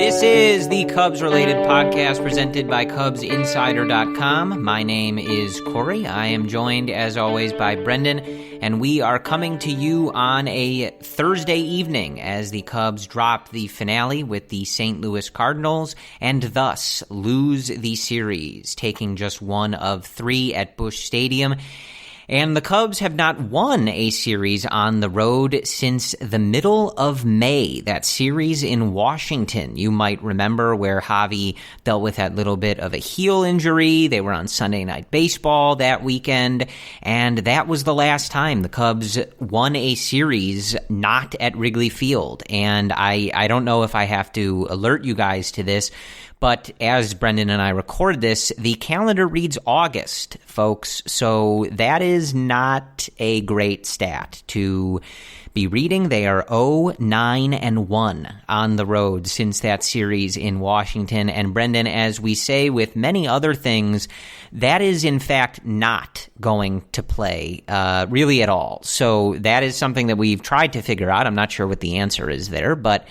This is the Cubs-related podcast presented by CubsInsider.com. My name is Corey. I am joined, as always, by Brendan, and we are coming to you on a Thursday evening as the Cubs drop the finale with the St. Louis Cardinals and thus lose the series, taking just one of three at Busch Stadium. And the Cubs have not won a series on the road since the middle of May, that series in Washington. You might remember where Javi dealt with that little bit of a heel injury. They were on Sunday Night Baseball that weekend, and that was the last time the Cubs won a series not at Wrigley Field. And I don't know if I have to alert you guys to this, but as Brendan and I record this, the calendar reads August, folks, so that is not a great stat to be reading. They are 0-9-1 on the road since that series in Washington. And Brendan, as we say with many other things, that is in fact not going to play really at all. So that is something that we've tried to figure out. I'm not sure what the answer is there, but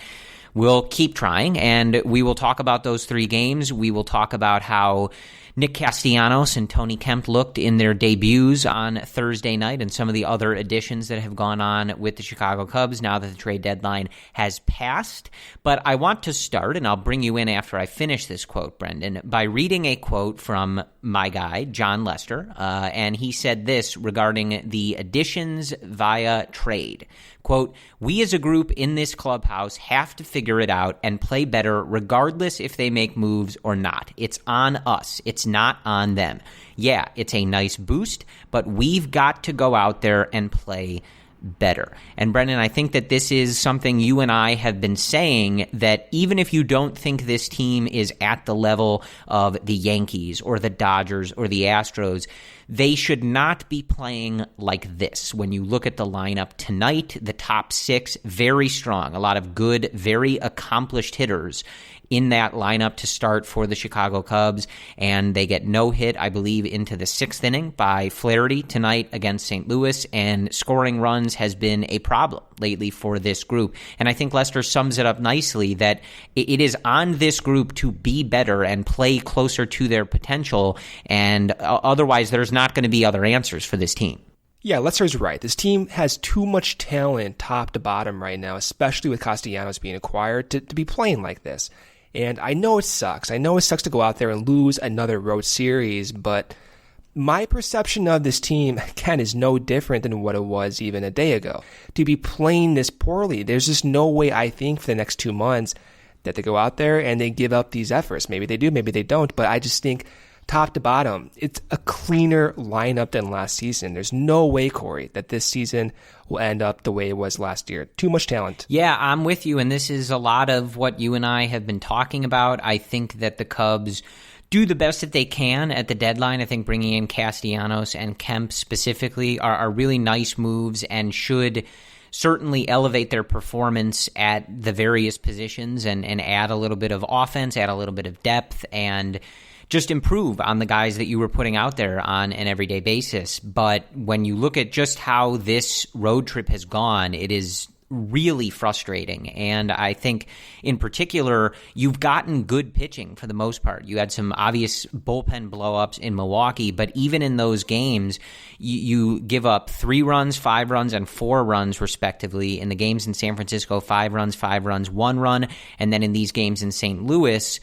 we'll keep trying, and we will talk about those three games. We will talk about how Nick Castellanos and Tony Kemp looked in their debuts on Thursday night and some of the other additions that have gone on with the Chicago Cubs now that the trade deadline has passed. But I want to start, and I'll bring you in after I finish this quote, Brendan, by reading a quote from my guy, John Lester, and he said this regarding the additions via trade. Quote, "We as a group in this clubhouse have to figure it out and play better regardless if they make moves or not. It's on us. It's not on them. Yeah, it's a nice boost, but we've got to go out there and play better." And Brendan, I think that this is something you and I have been saying, that even if you don't think this team is at the level of the Yankees or the Dodgers or the Astros, they should not be playing like this. When you look at the lineup tonight, the top six, very strong. A lot of good, very accomplished hitters in that lineup to start for the Chicago Cubs, and they get no hit, I believe, into the sixth inning by Flaherty tonight against St. Louis, and scoring runs has been a problem lately for this group. And I think Lester sums it up nicely, that it is on this group to be better and play closer to their potential, and otherwise there's not going to be other answers for this team. Yeah, Lester's right. This team has too much talent top to bottom right now, especially with Castellanos being acquired, to be playing like this. And I know it sucks. I know it sucks to go out there and lose another road series, but my perception of this team, again, is no different than what it was even a day ago. To be playing this poorly, there's just no way, I think, for the next 2 months that they go out there and they give up these efforts. Maybe they do, maybe they don't, but I just think top to bottom, it's a cleaner lineup than last season. There's no way, Corey, that this season will end up the way it was last year. Too much talent. Yeah, I'm with you, and this is a lot of what you and I have been talking about. I think that the Cubs do the best that they can at the deadline. I think bringing in Castellanos and Kemp specifically are really nice moves and should certainly elevate their performance at the various positions and add a little bit of offense, add a little bit of depth, and just improve on the guys that you were putting out there on an everyday basis. But when you look at just how this road trip has gone, it is really frustrating. And I think in particular, you've gotten good pitching for the most part. You had some obvious bullpen blowups in Milwaukee, but even in those games, you give up 3 runs, 5 runs, and 4 runs respectively. In the games in San Francisco, 5 runs, 1 run. And then in these games in St. Louis,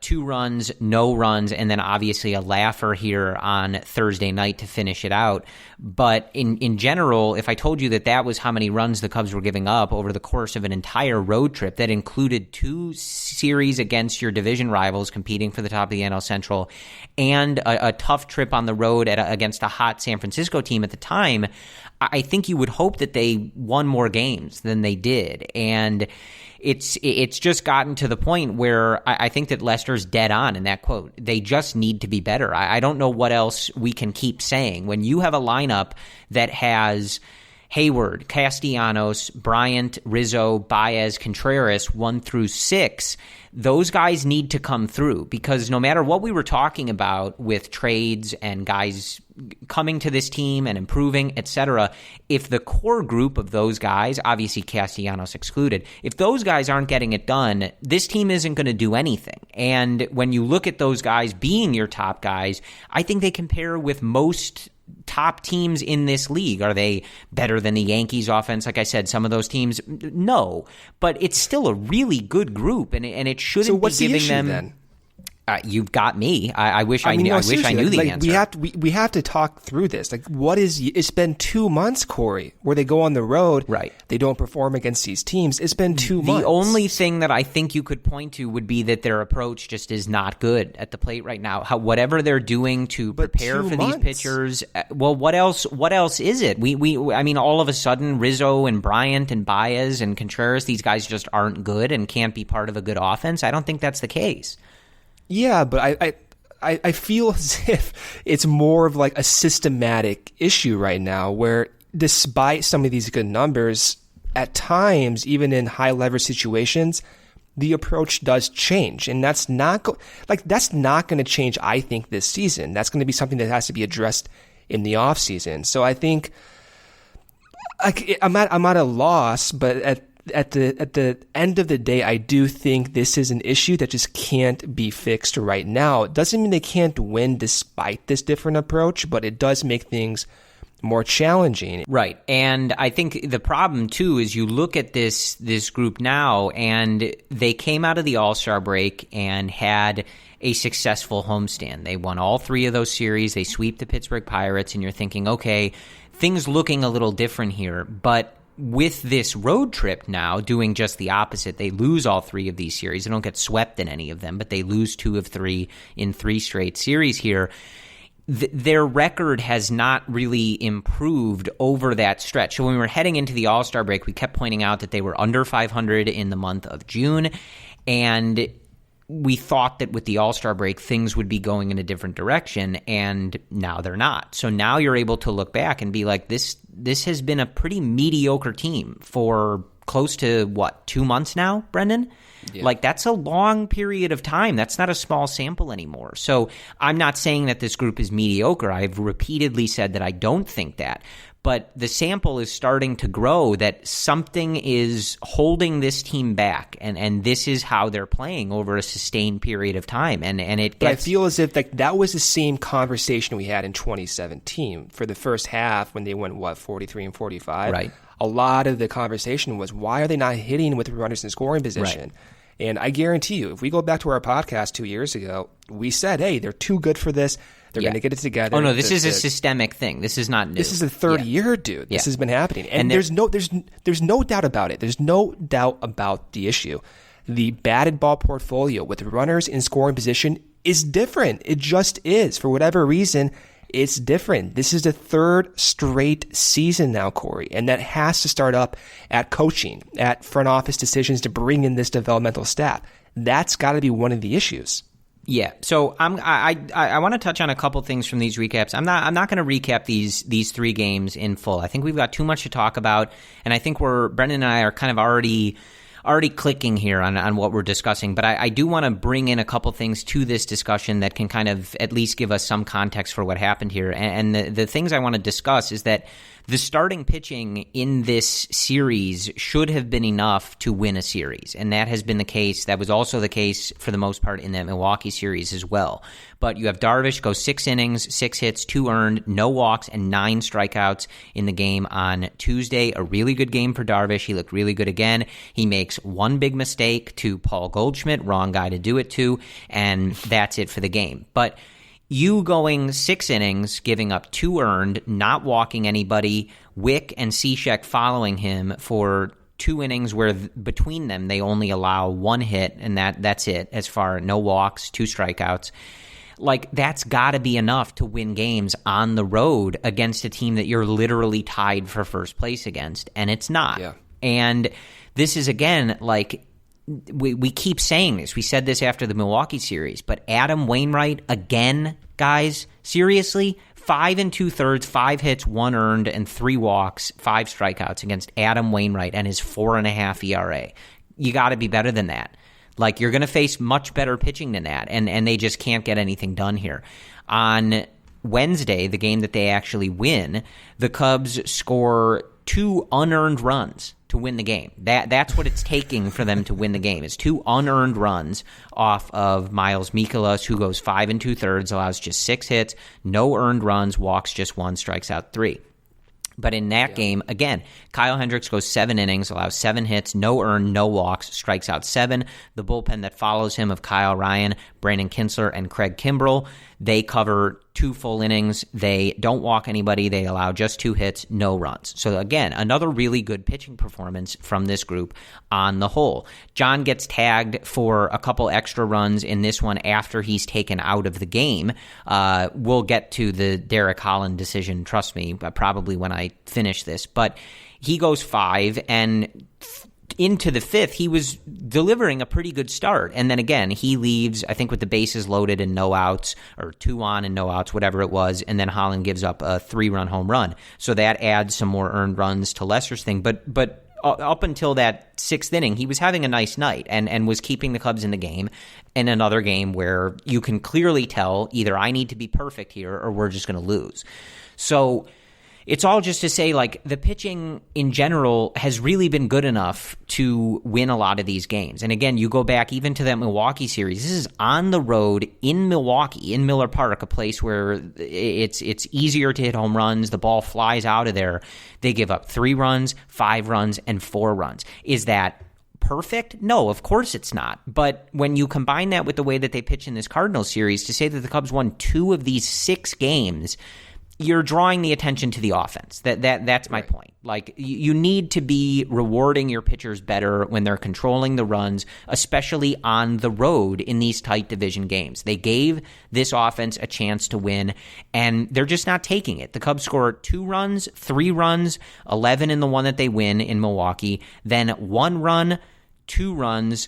2 runs, no runs, and then obviously a laugher here on Thursday night to finish it out. But in general, if I told you that was how many runs the Cubs were giving up over the course of an entire road trip that included 2 series against your division rivals competing for the top of the NL Central and a tough trip on the road against a hot San Francisco team at the time, I think you would hope that they won more games than they did. And it's just gotten to the point where I think that Lester's dead on in that quote. They just need to be better. I don't know what else we can keep saying. When you have a lineup that has Hayward, Castellanos, Bryant, Rizzo, Baez, Contreras, 1 through 6, those guys need to come through, because no matter what we were talking about with trades and guys coming to this team and improving, etc., if the core group of those guys, obviously Castellanos excluded, if those guys aren't getting it done, this team isn't going to do anything. And when you look at those guys being your top guys, I think they compare with most top teams in this league. Are they better than the Yankees offense? Like I said, some of those teams, no, but it's still a really good group, and it shouldn't be giving them. Then? You've got me. I wish I knew. I wish I knew the answer. We have to talk through this. Like, what is? It's been 2 months, Corey, where they go on the road. Right. They don't perform against these teams. It's been 2 months. The only thing that I think you could point to would be that their approach just is not good at the plate right now. Whatever they're doing to prepare for these pitchers. Well, what else? What else is it? I mean, all of a sudden, Rizzo and Bryant and Baez and Contreras, these guys just aren't good and can't be part of a good offense. I don't think that's the case. Yeah, but I feel as if it's more of like a systematic issue right now, where despite some of these good numbers, at times, even in high leverage situations, the approach does change. And that's not going to change, I think, this season. That's going to be something that has to be addressed in the offseason. So I think I'm at a loss, but at the end of the day, I do think this is an issue that just can't be fixed right now. It doesn't mean they can't win despite this different approach, but it does make things more challenging. Right. And I think the problem, too, is you look at this group now, and they came out of the All-Star break and had a successful homestand. They won all 3 of those series. They sweep the Pittsburgh Pirates, and you're thinking, okay, things looking a little different here. But with this road trip now doing just the opposite, they lose all 3 of these series. They don't get swept in any of them, but they lose 2 of 3 in 3 straight series here. Their record has not really improved over that stretch. So when we were heading into the All-Star break, we kept pointing out that they were under 500 in the month of June, and we thought that with the All-Star break, things would be going in a different direction, and now they're not. So now you're able to look back and be like, this has been a pretty mediocre team for close to, 2 months now, Brendan? Yeah. Like, that's a long period of time. That's not a small sample anymore. So I'm not saying that this group is mediocre. I've repeatedly said that I don't think that. But the sample is starting to grow, that something is holding this team back, and this is how they're playing over a sustained period of time. And it gets... But I feel as if that was the same conversation we had in 2017 for the first half when they went, 43 and 45? Right. A lot of the conversation was, why are they not hitting with runners in scoring position? Right. And I guarantee you, if we go back to our podcast 2 years ago, we said, hey, they're too good for this. They're going to get it together. Oh, no, this is a systemic thing. This is not new. This is the third year, dude. This has been happening. And there's no doubt about it. There's no doubt about the issue. The batted ball portfolio with runners in scoring position is different. It just is. For whatever reason, it's different. This is the 3rd straight season now, Corey, and that has to start up at coaching, at front office decisions to bring in this developmental staff. That's got to be one of the issues. Yeah, so I want to touch on a couple things from these recaps. I'm not going to recap these 3 games in full. I think we've got too much to talk about, and I think Brendan and I are kind of already clicking here on what we're discussing. But I do want to bring in a couple things to this discussion that can kind of at least give us some context for what happened here. And the things I want to discuss is that the starting pitching in this series should have been enough to win a series, and that has been the case. That was also the case for the most part in that Milwaukee series as well. But you have Darvish go 6 innings, 6 hits, 2 earned, no walks, and 9 strikeouts in the game on Tuesday. A really good game for Darvish. He looked really good again. He makes one big mistake to Paul Goldschmidt, wrong guy to do it to, and that's it for the game. But you going 6 innings, giving up 2 earned, not walking anybody, Wick and Cishek following him for 2 innings where between them they only allow 1 hit, and that's it as far, no walks, 2 strikeouts. Like, that's got to be enough to win games on the road against a team that you're literally tied for first place against, and it's not. Yeah. And this is, again, like, we keep saying this. We said this after the Milwaukee series, but Adam Wainwright, again, guys, seriously, 5 2/3, 5 hits, 1 earned, and 3 walks, 5 strikeouts against Adam Wainwright and his 4.5 ERA. You got to be better than that. Like, you're going to face much better pitching than that, and they just can't get anything done here. On Wednesday, the game that they actually win, the Cubs score 2 unearned runs to win the game. That's what it's taking for them to win the game, is 2 unearned runs off of Miles Mikolas, who goes 5 2/3, allows just 6 hits, no earned runs, walks just 1, strikes out 3. But in that game, again, Kyle Hendricks goes 7 innings, allows 7 hits, no earned, no walks, strikes out 7. The bullpen that follows him of Kyle Ryan, Brandon Kinsler, and Craig Kimbrell, they cover 2 full innings. They don't walk anybody. They allow just 2 hits, no runs. So again, another really good pitching performance from this group on the whole. John gets tagged for a couple extra runs in this one after he's taken out of the game. We'll get to the Derek Holland decision, trust me, probably when I finish this. But he goes 5, and into the 5th, he was delivering a pretty good start. And then again, he leaves, I think, with the bases loaded and no outs, or 2 on and no outs, whatever it was. And then Holland gives up a 3-run home run. So that adds some more earned runs to Lesser's thing. But up until that 6th inning, he was having a nice night and was keeping the Cubs in the game. In another game where you can clearly tell either I need to be perfect here or we're just going to lose. So it's all just to say, like, the pitching in general has really been good enough to win a lot of these games. And again, you go back even to that Milwaukee series. This is on the road in Milwaukee, in Miller Park, a place where it's easier to hit home runs. The ball flies out of there. They give up 3 runs, 5 runs, and 4 runs. Is that perfect? No, of course it's not. But when you combine that with the way that they pitch in this Cardinals series, to say that the Cubs won 2 of these 6 games, you're drawing the attention to the offense. That's my point. Like, you need to be rewarding your pitchers better when they're controlling the runs, especially on the road in these tight division games. They gave this offense a chance to win, and they're just not taking it. The Cubs score 2 runs, 3 runs, 11 in the one that they win in Milwaukee, then 1 run, 2 runs,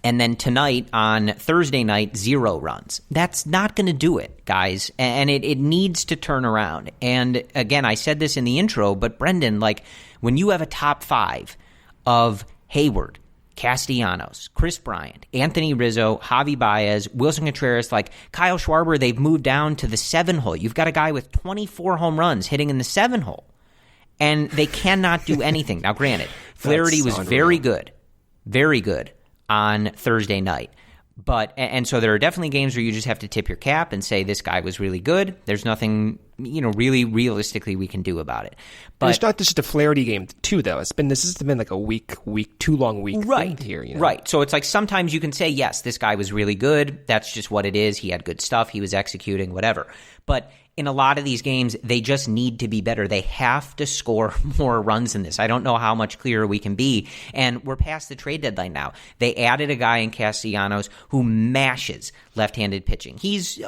and then tonight, on Thursday night, 0 runs. That's not going to do it, guys. And it needs to turn around. And again, I said this in the intro, but Brendan, like, when you have a top 5 of Hayward, Castellanos, Chris Bryant, Anthony Rizzo, Javi Baez, Wilson Contreras, like Kyle Schwarber, they've moved down to the 7 hole. You've got a guy with 24 home runs hitting in the 7 hole. And they cannot do anything. Now, granted, Flaherty was very good on Thursday night. And so there are definitely games where you just have to tip your cap and say this guy was really good. There's nothing, really realistically we can do about it. But it's not just a Flaherty game too, though. This has been like a week, too long week right thing here. Right. So it's like sometimes you can say, yes, this guy was really good. That's just what it is. He had good stuff. He was executing, whatever. But in a lot of these games, they just need to be better. They have to score more runs than this. I don't know how much clearer we can be. And we're past the trade deadline now. They added a guy in Castellanos who mashes left-handed pitching. He's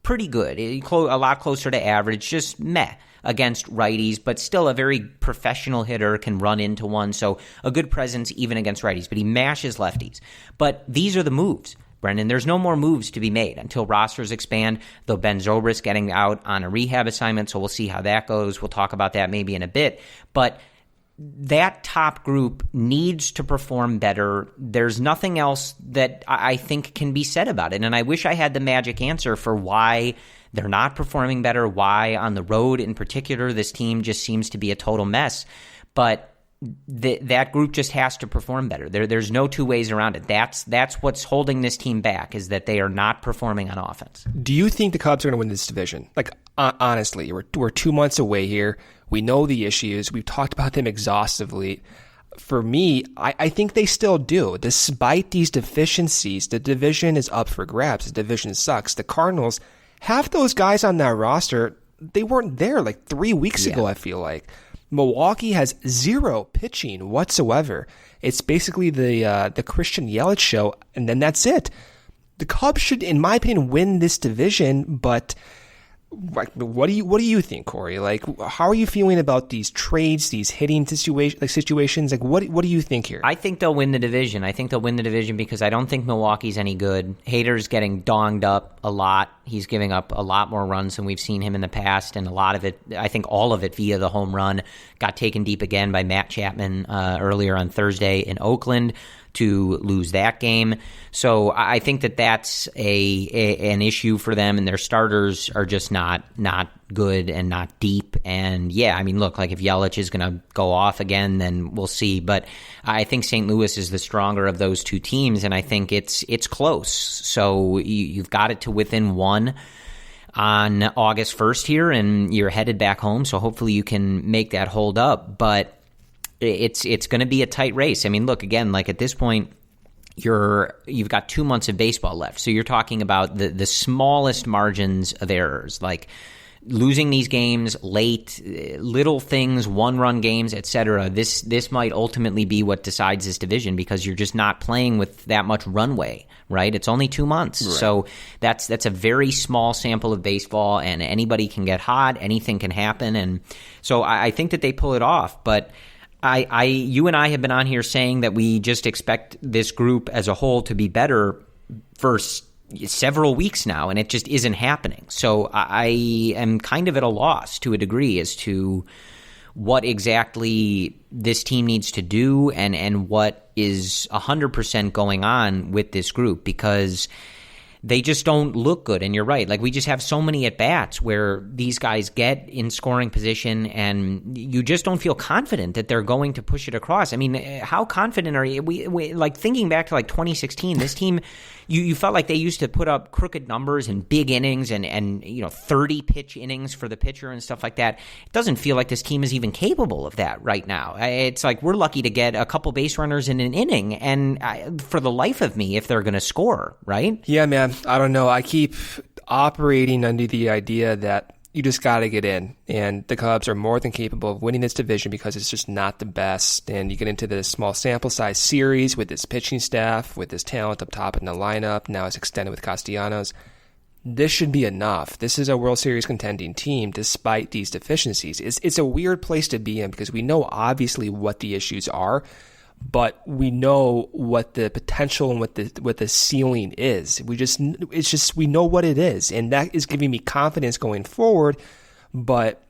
pretty good. A lot closer to average, just meh against righties, but still a very professional hitter, can run into one. So a good presence even against righties, but he mashes lefties. But these are the moves, Brendan. There's no more moves to be made until rosters expand, though Ben Zobrist getting out on a rehab assignment, so we'll see how that goes. We'll talk about that maybe in a bit. But that top group needs to perform better. There's nothing else that I think can be said about it. And I wish I had the magic answer for why they're not performing better, why on the road in particular this team just seems to be a total mess. But that group just has to perform better. There's no two ways around it. That's what's holding this team back, is that they are not performing on offense. Do you think the Cubs are going to win this division? Like, honestly, we're 2 months away here. We know the issues. We've talked about them exhaustively. For me, I think they still do. Despite these deficiencies, the division is up for grabs. The division sucks. The Cardinals, half those guys on that roster, they weren't there like 3 weeks ago, I feel like. Milwaukee has 0 pitching whatsoever. It's basically the Christian Yelich show, and then that's it. The Cubs should, in my opinion, win this division, but What do you think, Corey? Like, how are you feeling about these trades, these hitting situations? Like, what do you think here? I think they'll win the division. I think they'll win the division because I don't think Milwaukee's any good. Hader's getting donged up a lot. He's giving up a lot more runs than we've seen him in the past, and a lot of it, I think all of it via the home run, got taken deep again by Matt Chapman earlier on Thursday in Oakland to lose that game. So I think that that's an issue for them, and their starters are just not good and not deep. And yeah, I mean, look, like if Yelich is going to go off again, then we'll see. But I think St. Louis is the stronger of those two teams, and I think it's close. So you've got it to within one on August 1st here, and you're headed back home. So hopefully you can make that hold up. But it's going to be a tight race. I mean, look, again, like at this point, you've got 2 months of baseball left. So you're talking about the smallest margins of errors, like losing these games late, little things, one-run games, etc. This might ultimately be what decides this division because you're just not playing with that much runway, right? It's only 2 months. Right. So that's a very small sample of baseball, and anybody can get hot, anything can happen. And so I think that they pull it off, but you and I have been on here saying that we just expect this group as a whole to be better for several weeks now, and it just isn't happening. So I am kind of at a loss to a degree as to what exactly this team needs to do and what is 100% going on with this group, because they just don't look good. And you're right. Like, we just have so many at-bats where these guys get in scoring position and you just don't feel confident that they're going to push it across. I mean, how confident are you? We like, thinking back to like 2016, this team, you felt like they used to put up crooked numbers and big innings and 30 pitch innings for the pitcher and stuff like that. It doesn't feel like this team is even capable of that right now. It's like we're lucky to get a couple base runners in an inning, and for the life of me, if they're going to score, right? Yeah, man. I don't know. I keep operating under the idea that you just got to get in, and the Cubs are more than capable of winning this division because it's just not the best. And you get into this small sample size series with this pitching staff, with this talent up top in the lineup. Now it's extended with Castellanos. This should be enough. This is a World Series contending team despite these deficiencies. It's a weird place to be in because we know obviously what the issues are, but we know what the potential and what the ceiling is. We know what it is, and that is giving me confidence going forward. But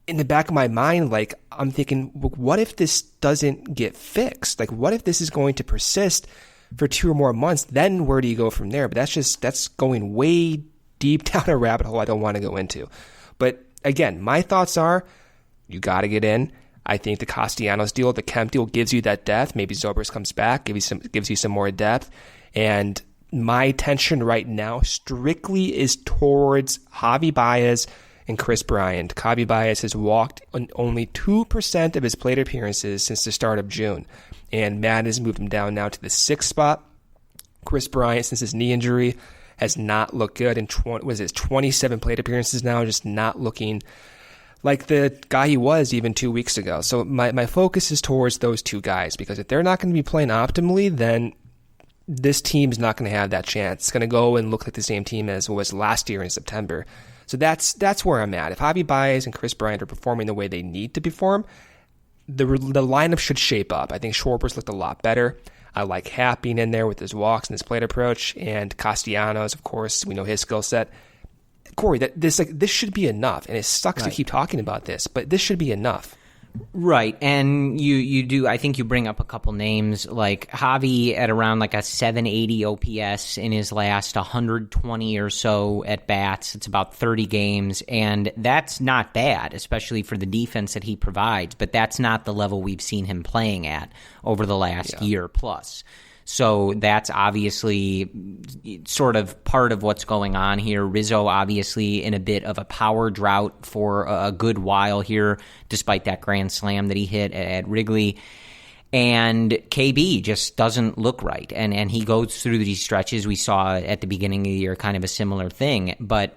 in the back of my mind, like, I'm thinking, what if this doesn't get fixed? Like, what if this is going to persist for 2 or more months? Then where do you go from there? But that's going way deep down a rabbit hole I don't want to go into. But again, my thoughts are, you got to get in. I think the Castellanos deal, the Kemp deal, gives you that depth. Maybe Zobrist comes back, gives you some more depth. And my attention right now strictly is towards Javi Baez and Chris Bryant. Javi Baez has walked on only 2% of his plate appearances since the start of June. And Maddon has moved him down now to the 6th spot. Chris Bryant, since his knee injury, has not looked good. And 27 plate appearances now, just not looking like the guy he was even 2 weeks ago. So my focus is towards those two guys, because if they're not going to be playing optimally, then this team's not going to have that chance. It's going to go and look like the same team as it was last year in September. So that's where I'm at. If Javi Baez and Chris Bryant are performing the way they need to perform, the lineup should shape up. I think Schwarber's looked a lot better. I like Happ being in there with his walks and his plate approach, and Castellanos, of course, we know his skill set. Corey, this should be enough, and it sucks to keep talking about this, but this should be enough. Right, and you do. I think you bring up a couple names like Javi at around like a 780 OPS in his last 120 or so at bats. It's about 30 games, and that's not bad, especially for the defense that he provides. But that's not the level we've seen him playing at over the last year plus. So that's obviously sort of part of what's going on here. Rizzo obviously in a bit of a power drought for a good while here, despite that grand slam that he hit at Wrigley. And KB just doesn't look right. And he goes through these stretches. We saw at the beginning of the year kind of a similar thing. But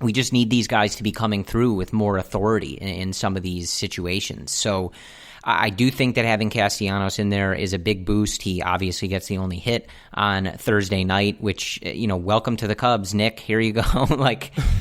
we just need these guys to be coming through with more authority in some of these situations. So I do think that having Castellanos in there is a big boost. He obviously gets the only hit on Thursday night, which, welcome to the Cubs, Nick. Here you go.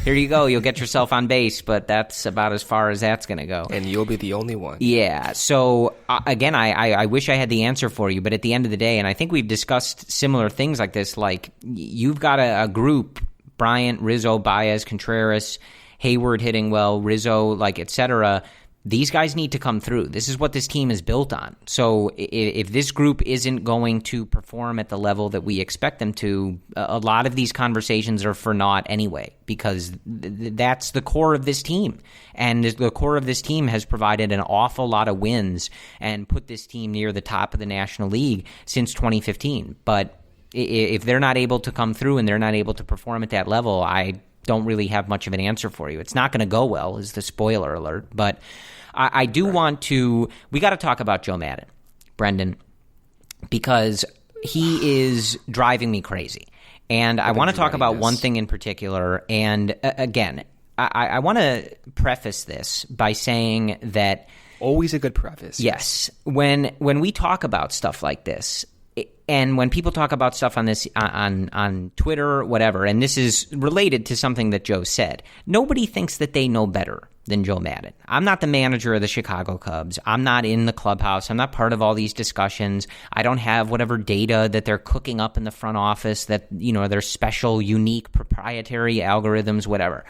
Here you go. You'll get yourself on base, but that's about as far as that's going to go. And you'll be the only one. Yeah. So, again, I wish I had the answer for you, but at the end of the day, and I think we've discussed similar things like this, like you've got a group, Bryant, Rizzo, Baez, Contreras, Hayward hitting well, Rizzo, et cetera. These guys need to come through. This is what this team is built on. So if this group isn't going to perform at the level that we expect them to, a lot of these conversations are for naught anyway, because that's the core of this team. And the core of this team has provided an awful lot of wins and put this team near the top of the National League since 2015. But if they're not able to come through and they're not able to perform at that level, I don't really have much of an answer for you. It's not going to go well, is the spoiler alert. But I do want to – we got to talk about Joe Maddon, Brendan, because he is driving me crazy. And I want to talk about one thing in particular. And again, I want to preface this by saying that – always a good preface. Yes. When we talk about stuff like this – and when people talk about stuff on this on Twitter, whatever, and this is related to something that Joe said, nobody thinks that they know better than Joe Maddon. I'm not the manager of the Chicago Cubs. I'm not in the clubhouse. I'm not part of all these discussions. I don't have whatever data that they're cooking up in the front office that, their special, unique, proprietary algorithms, whatever.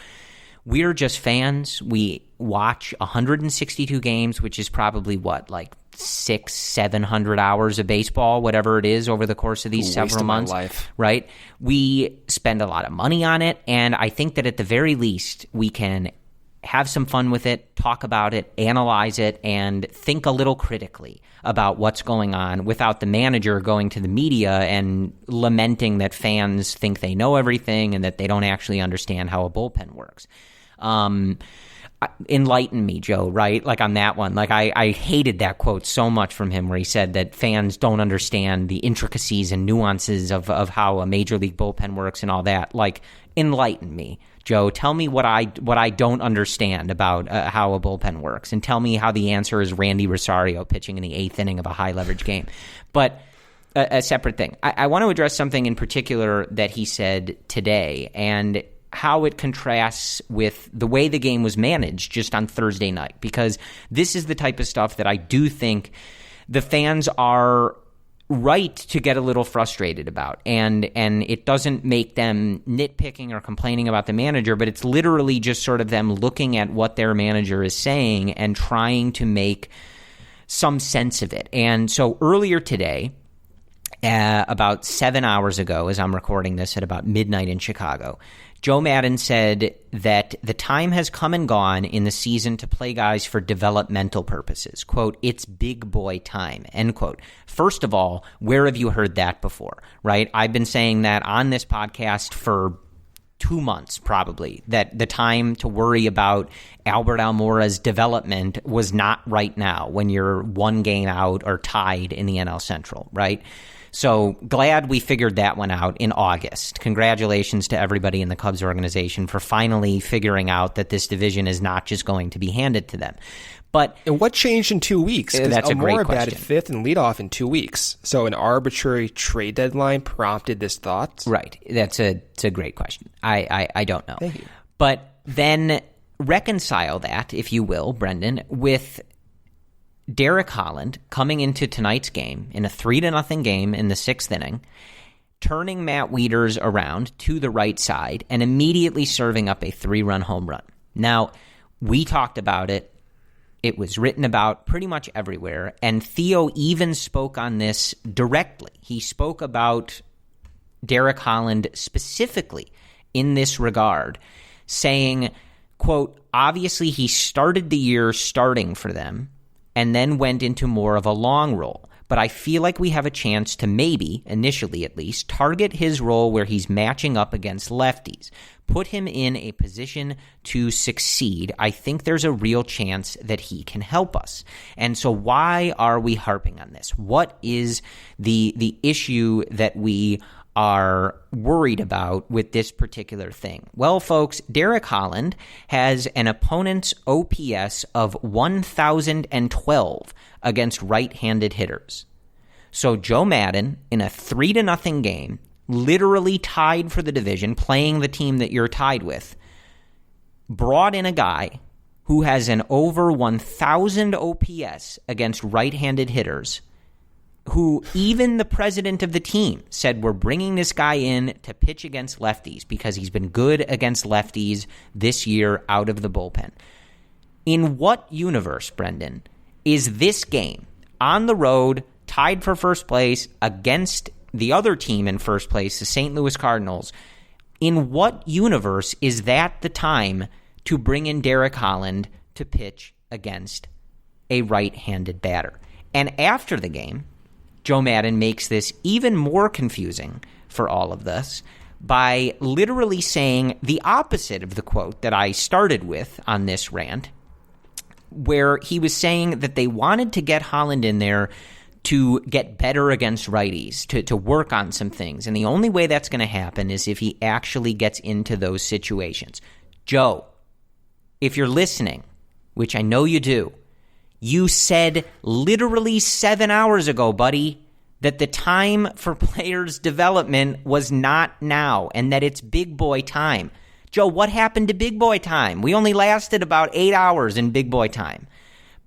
We're just fans. We watch 162 games, which is probably 600-700 hours of baseball, whatever it is, over the course of these several months. Life. Right? We spend a lot of money on it, and I think that at the very least we can have some fun with it, talk about it, analyze it, and think a little critically about what's going on without the manager going to the media and lamenting that fans think they know everything and that they don't actually understand how a bullpen works. Enlighten me, Joe, right? On that one. I hated that quote so much from him where he said that fans don't understand the intricacies and nuances of how a major league bullpen works and all that. Enlighten me, Joe. Tell me what I don't understand about how a bullpen works, and tell me how the answer is Randy Rosario pitching in the 8th inning of a high leverage game. But a separate thing. I want to address something in particular that he said today, and how it contrasts with the way the game was managed just on Thursday night, because this is the type of stuff that I do think the fans are right to get a little frustrated about, and it doesn't make them nitpicking or complaining about the manager, but it's literally just sort of them looking at what their manager is saying and trying to make some sense of it. And so earlier today, about 7 hours ago, as I'm recording this at about midnight in Chicago, Joe Maddon said that the time has come and gone in the season to play guys for developmental purposes. Quote, "It's big boy time," end quote. First of all, where have you heard that before, right? I've been saying that on this podcast for 2 months probably, that the time to worry about Albert Almora's development was not right now when you're one game out or tied in the NL Central, right? So glad we figured that one out in August. Congratulations to everybody in the Cubs organization for finally figuring out that this division is not just going to be handed to them. And what changed in 2 weeks? That's a great question. Almora batted 5th and leadoff in 2 weeks. So an arbitrary trade deadline prompted this thought? Right. It's a great question. I don't know. Thank you. But then reconcile that, if you will, Brendan, with Derek Holland coming into tonight's game in a 3-0 game in the 6th inning, turning Matt Wieters around to the right side and immediately serving up a 3-run home run. Now, we talked about it. It was written about pretty much everywhere, and Theo even spoke on this directly. He spoke about Derek Holland specifically in this regard, saying, quote, "Obviously he started the year starting for them, and then went into more of a long role. But I feel like we have a chance to maybe, initially at least, target his role where he's matching up against lefties. Put him in a position to succeed. I think there's a real chance that he can help us." And so why are we harping on this? What is the issue that we are worried about with this particular thing? Well, folks, Derek Holland has an opponent's OPS of 1,012 against right-handed hitters. So Joe Maddon, in a 3-0 game, literally tied for the division, playing the team that you're tied with, brought in a guy who has an over 1,000 OPS against right-handed hitters, who even the president of the team said, we're bringing this guy in to pitch against lefties because he's been good against lefties this year out of the bullpen. In what universe, Brendan, is this game on the road, tied for first place against the other team in first place, the St. Louis Cardinals? In what universe is that the time to bring in Derek Holland to pitch against a right-handed batter? And after the game, Joe Maddon makes this even more confusing for all of this by literally saying the opposite of the quote that I started with on this rant, where he was saying that they wanted to get Holland in there to get better against righties, to work on some things. And the only way that's going to happen is if he actually gets into those situations. Joe, if you're listening, which I know you do, you said literally 7 hours ago, buddy, that the time for players' development was not now and that it's big boy time. Joe, what happened to big boy time? We only lasted about 8 hours in big boy time.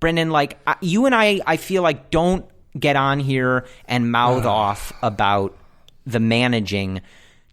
Brendan, like, you and I feel like don't get on here and mouth off about the managing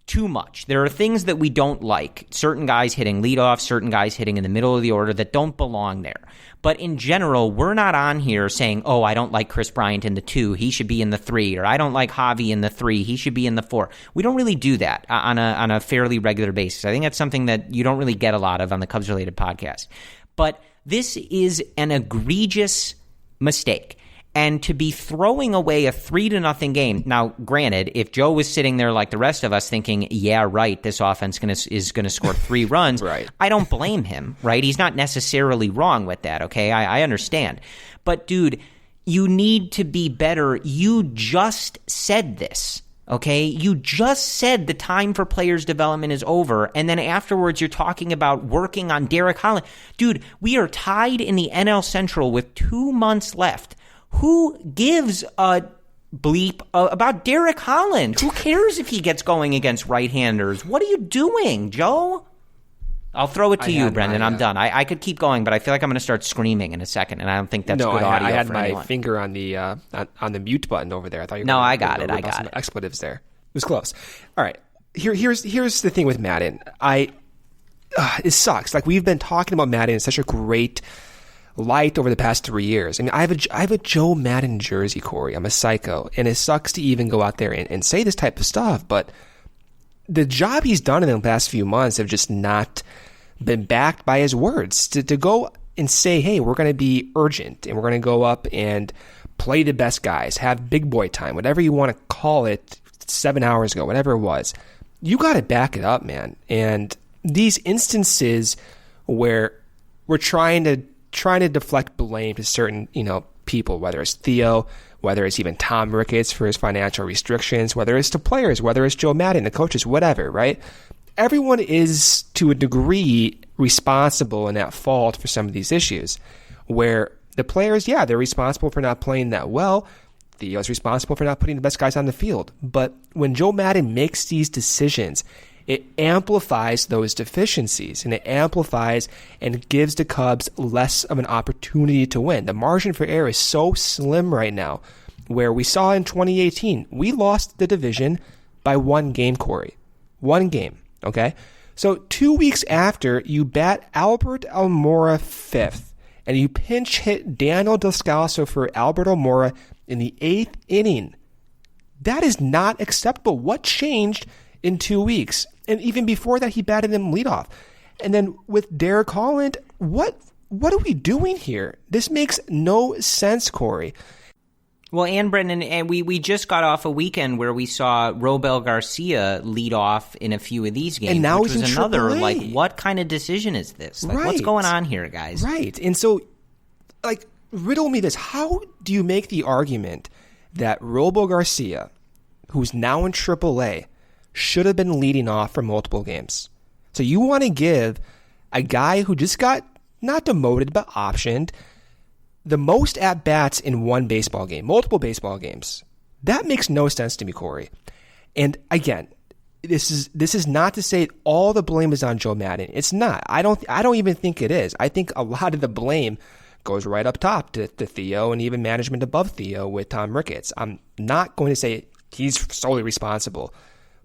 too much. There are things that we don't like. Certain guys hitting leadoff, certain guys hitting in the middle of the order that don't belong there. But in general, we're not on here saying, oh, I don't like Chris Bryant in the 2, he should be in the 3, or I don't like Javi in the 3, he should be in the 4. We don't really do that on a fairly regular basis. I think that's something that you don't really get a lot of on the Cubs-related podcast. But this is an egregious mistake. And to be throwing away a 3-0 game. Now, granted, if Joe was sitting there like the rest of us thinking, yeah, right, this offense is going to score 3 runs, right. I don't blame him, right? He's not necessarily wrong with that, okay? I understand. But, dude, you need to be better. You just said this, okay? You just said the time for players' development is over, and then afterwards you're talking about working on Derek Holland. Dude, we are tied in the NL Central with 2 months left. Who gives a bleep about Derek Holland? Who cares if he gets going against right-handers? What are you doing, Joe? I'll throw it to you, Brendan. I'm done. I could keep going, but I feel like I'm going to start screaming in a second, and I don't think that's good audio for anyone. I had my finger on the mute button over there. I thought you were I got it. Some expletives there. It was close. All right. Here's the thing with Maddon. It sucks. Like, we've been talking about Maddon in such a great light over the past 3 years. I mean, I have a Joe Maddon jersey, Corey. I'm a psycho, and it sucks to even go out there and say this type of stuff, but the job he's done in the past few months have just not been backed by his words. To go and say, hey, we're going to be urgent, and we're going to go up and play the best guys, have big boy time, whatever you want to call it, 7 hours ago, whatever it was, you got to back it up, man. And these instances where we're trying to deflect blame to certain, people, whether it's Theo, whether it's even Tom Ricketts for his financial restrictions, whether it's to players, whether it's Joe Maddon, the coaches, whatever, right? Everyone is, to a degree, responsible and at fault for some of these issues, where the players, yeah, they're responsible for not playing that well. Theo's responsible for not putting the best guys on the field. But when Joe Maddon makes these decisions, it amplifies those deficiencies, and it amplifies and gives the Cubs less of an opportunity to win. The margin for error is so slim right now, where we saw in 2018, we lost the division by 1 game, Corey. 1 game, okay? So 2 weeks after, you bat Albert Almora 5th, and you pinch hit Daniel Descalso for Albert Almora in the 8th inning. That is not acceptable. What changed in 2 weeks? And even before that, he batted him leadoff. And then with Derek Holland, what are we doing here? This makes no sense, Corey. Well, and Brendan, and we just got off a weekend where we saw Robel Garcia lead off in a few of these games. And now which he's was in another, AAA. like, what kind of decision is this? Like, right. What's going on here, guys? Right. And so, like, riddle me this. How do you make the argument that Robel Garcia, who's now in AAA, should have been leading off for multiple games. So you want to give a guy who just got not demoted but optioned the most at-bats in one baseball game, multiple baseball games. That makes no sense to me, Corey. And again, this is not to say all the blame is on Joe Maddon. It's not. I don't even think it is. I think a lot of the blame goes right up top to Theo and even management above Theo with Tom Ricketts. I'm not going to say he's solely responsible.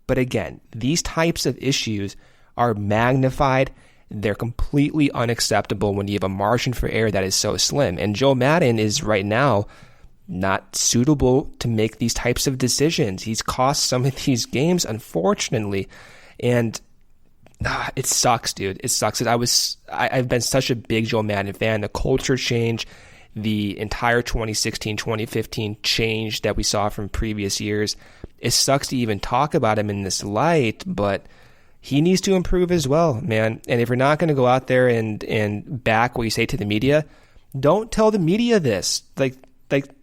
But again, these types of issues are magnified. They're completely unacceptable when you have a margin for error that is so slim. And Joe Maddon is right now not suitable to make these types of decisions. He's cost some of these games, unfortunately. And it sucks, dude. It sucks. I've been such a big Joe Maddon fan. The culture change, the entire 2016-2015 change that we saw from previous years. It sucks to even talk about him in this light, but he needs to improve as well, man. And if you're not going to go out there and back what you say to the media, don't tell the media this. Like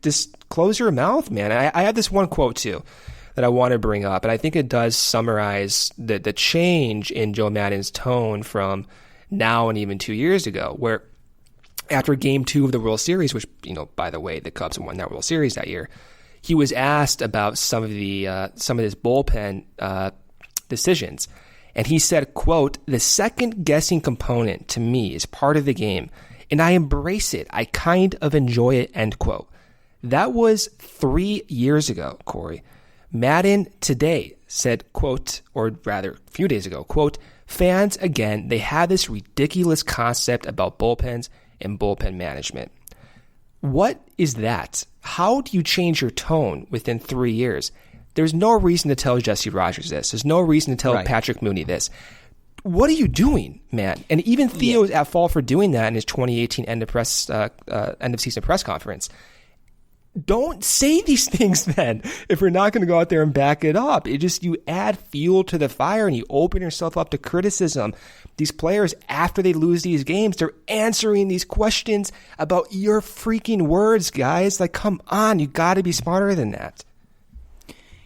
just close your mouth, man. I have this one quote too that I want to bring up, and I think it does summarize the change in Joe Maddon's tone from now and even 2 years ago, where after Game 2 of the World Series, which, by the way, the Cubs won that World Series that year, he was asked about some of his bullpen decisions. And he said, quote, "The second-guessing component to me is part of the game, and I embrace it. I kind of enjoy it," end quote. That was 3 years ago, Corey. Maddon today said, quote, or rather a few days ago, quote, "Fans, again, they have this ridiculous concept about bullpens and bullpen management." What is that? How do you change your tone within 3 years? There's no reason to tell Jesse Rogers this. There's no reason to tell Patrick Mooney this. What are you doing, man? And even Theo is at fault for doing that in his 2018 end of season press conference. Don't say these things then if we're not going to go out there and back it up. You add fuel to the fire and you open yourself up to criticism. These players, after they lose these games, they're answering these questions about your freaking words, guys. Like, come on, you got to be smarter than that.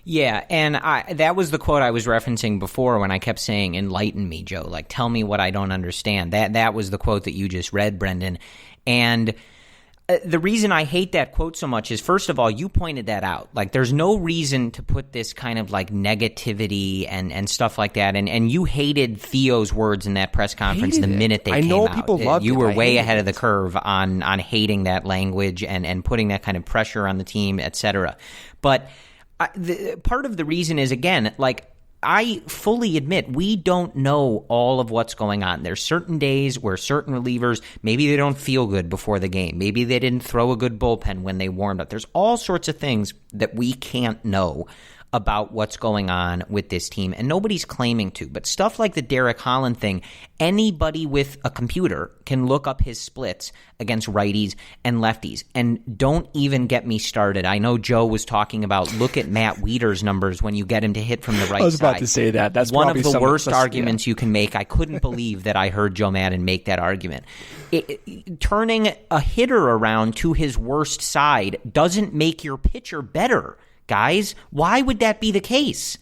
Yeah, and that was the quote I was referencing before when I kept saying, "Enlighten me, Joe." Like, tell me what I don't understand. That was the quote that you just read, Brendan. And the reason I hate that quote so much is, first of all, you pointed that out. Like, there's no reason to put this kind of like negativity and stuff like that. And you hated Theo's words in that press conference the minute they came out. I know people loved it. You were way ahead of the curve on hating that language and putting that kind of pressure on the team, etc. But part of the reason is, again, like, I fully admit we don't know all of what's going on. There's certain days where certain relievers, maybe they don't feel good before the game. Maybe they didn't throw a good bullpen when they warmed up. There's all sorts of things that we can't know about what's going on with this team, and nobody's claiming to. But stuff like the Derek Holland thing, anybody with a computer can look up his splits against righties and lefties. And don't even get me started. I know Joe was talking about, look at Matt Wieder's numbers when you get him to hit from the right side. I was about to say that. That's one of the worst arguments you can make. I couldn't believe that I heard Joe Maddon make that argument. Turning a hitter around to his worst side doesn't make your pitcher better. Guys, why would that be the case?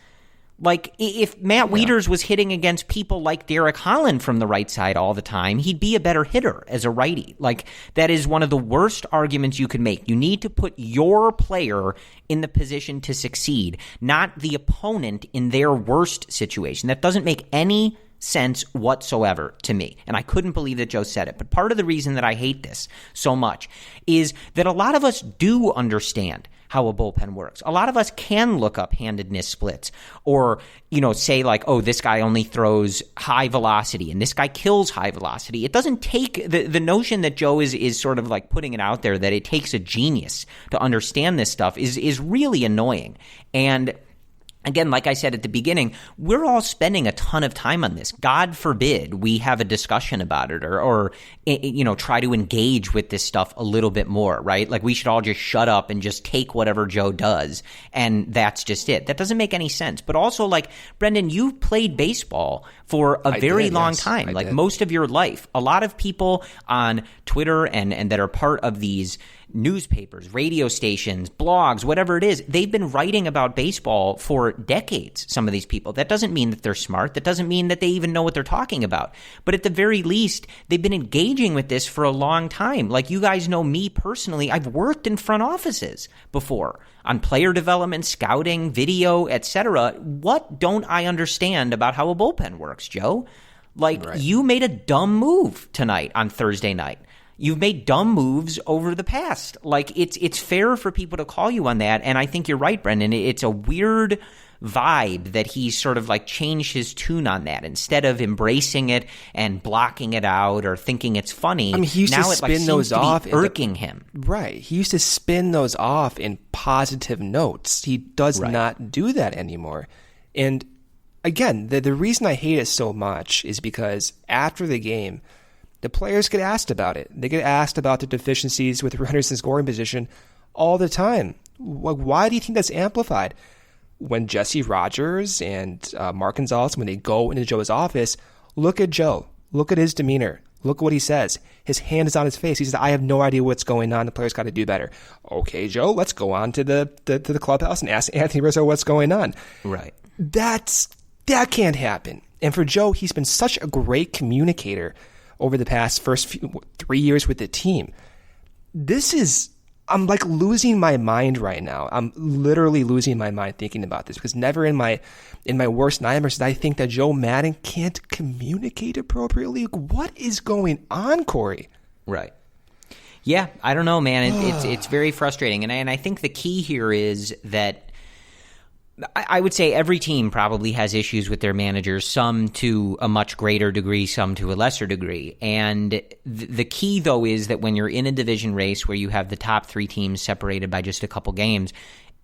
Like, if Matt Wieters was hitting against people like Derek Holland from the right side all the time, he'd be a better hitter as a righty. Like, that is one of the worst arguments you could make. You need to put your player in the position to succeed, not the opponent in their worst situation. That doesn't make any sense whatsoever to me. And I couldn't believe that Joe said it. But part of the reason that I hate this so much is that a lot of us do understand how a bullpen works. A lot of us can look up handedness splits or, say like, oh, this guy only throws high velocity and this guy kills high velocity. It doesn't take the notion that Joe is sort of like putting it out there that it takes a genius to understand this stuff is really annoying. And again, like I said at the beginning, we're all spending a ton of time on this. God forbid we have a discussion about it or try to engage with this stuff a little bit more, right? Like, we should all just shut up and just take whatever Joe does, and that's just it. That doesn't make any sense. But also, like, Brendan, you played baseball for a very long time, like most of your life. A lot of people on Twitter and that are part of these newspapers, radio stations, blogs, whatever it is. They've been writing about baseball for decades, some of these people. That doesn't mean that they're smart. That doesn't mean that they even know what they're talking about. But at the very least, they've been engaging with this for a long time. Like, you guys know me personally. I've worked in front offices before on player development, scouting, video, etc. What don't I understand about how a bullpen works, Joe? Like, right. You made a dumb move tonight on Thursday night. You've made dumb moves over the past. Like, it's fair for people to call you on that, and I think you're right, Brendan. It's a weird vibe that he's sort of like changed his tune on that. Instead of embracing it and blocking it out or thinking it's funny, I mean, he used now to spin seems those to off, be irking him. Right. He used to spin those off in positive notes. He does not do that anymore. And again, the reason I hate it so much is because after the game, the players get asked about it. They get asked about the deficiencies with runners in scoring position all the time. Why do you think that's amplified? When Jesse Rogers and Mark Gonzalez, when they go into Joe's office, look at Joe. Look at his demeanor. Look what he says. His hand is on his face. He says, I have no idea what's going on. The players got to do better. Okay, Joe, let's go on to the clubhouse and ask Anthony Rizzo what's going on. Right. That can't happen. And for Joe, he's been such a great communicator over the past 3 years with the team. I'm like losing my mind right now. I'm literally losing my mind thinking about this, because never in my worst nightmares did I think that Joe Maddon can't communicate appropriately. What is going on, Corey? Right. Yeah, I don't know, man. It's very frustrating. And I think the key here is that I would say every team probably has issues with their managers, some to a much greater degree, some to a lesser degree. And the key, though, is that when you're in a division race where you have the top three teams separated by just a couple games,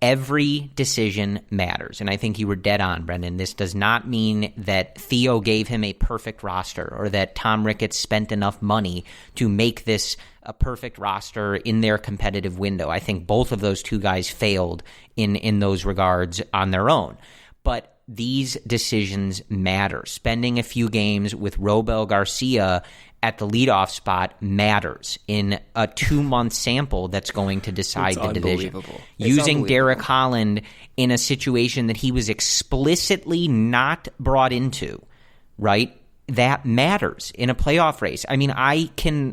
every decision matters. And I think you were dead on, Brendan. This does not mean that Theo gave him a perfect roster or that Tom Ricketts spent enough money to make this a perfect roster in their competitive window. I think both of those two guys failed in those regards on their own. But these decisions matter. Spending a few games with Robel Garcia at the leadoff spot matters in a 2-month sample that's going to decide the division. Using Derek Holland in a situation that he was explicitly not brought into, right? That matters in a playoff race. I mean, I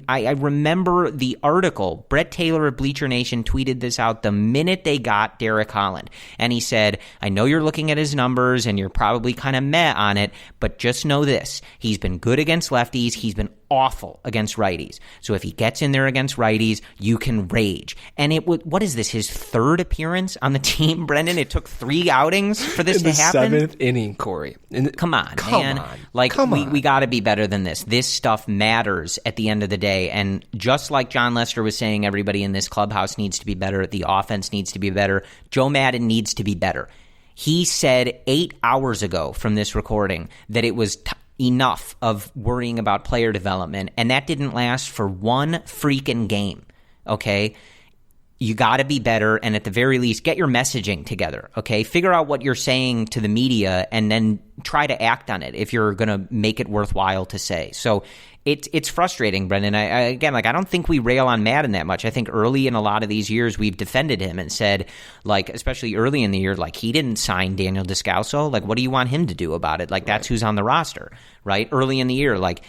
remember the article. Brett Taylor of Bleacher Nation tweeted this out the minute they got Derek Holland. And he said, I know you're looking at his numbers and you're probably kind of meh on it, but just know this. He's been good against lefties. He's been awful against righties. So if he gets in there against righties, you can rage. And what is this, his third appearance on the team, Brendan? It took 3 outings for this to happen? In the 7th inning, Corey. Come on, man. Like, we got to be better than this. This stuff matters at the end of the day. And just like John Lester was saying, everybody in this clubhouse needs to be better. The offense needs to be better. Joe Maddon needs to be better. He said 8 hours ago from this recording that it was enough of worrying about player development, and that didn't last for one freaking game, okay? You got to be better, and at the very least, get your messaging together, okay? Figure out what you're saying to the media, and then try to act on it if you're going to make it worthwhile to say. So it's frustrating, Brendan. I don't think we rail on Maddon that much. I think early in a lot of these years, we've defended him and said, like, especially early in the year, like, he didn't sign Daniel Descalso. Like, what do you want him to do about it? Like, that's who's on the roster, right? Early in the year, like,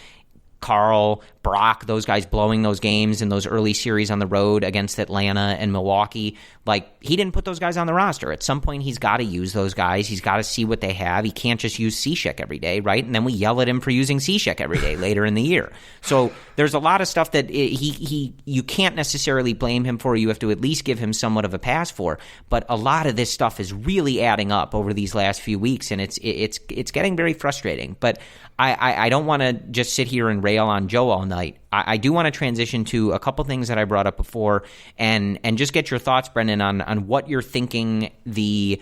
Carl, Brock, those guys blowing those games in those early series on the road against Atlanta and Milwaukee. Like, he didn't put those guys on the roster. At some point, he's got to use those guys. He's got to see what they have. He can't just use Cishek every day, right? And then we yell at him for using Cishek every day later in the year. So there's a lot of stuff that you can't necessarily blame him for. You have to at least give him somewhat of a pass for. But a lot of this stuff is really adding up over these last few weeks, and it's getting very frustrating. But I don't want to just sit here and rail on Joe all night. I do want to transition to a couple things that I brought up before and just get your thoughts, Brendan, on what you're thinking the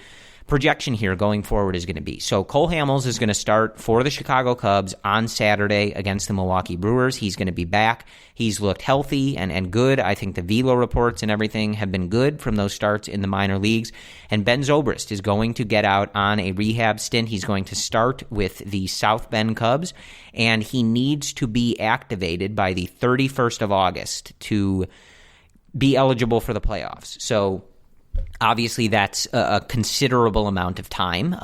projection here going forward is going to be. So Cole Hamels is going to start for the Chicago Cubs on Saturday against the Milwaukee Brewers. He's going to be back. He's looked healthy and good. I think the velo reports and everything have been good from those starts in the minor leagues. And Ben Zobrist is going to get out on a rehab stint. He's going to start with the South Bend Cubs, and he needs to be activated by the 31st of August to be eligible for the playoffs. So obviously that's a considerable amount of time,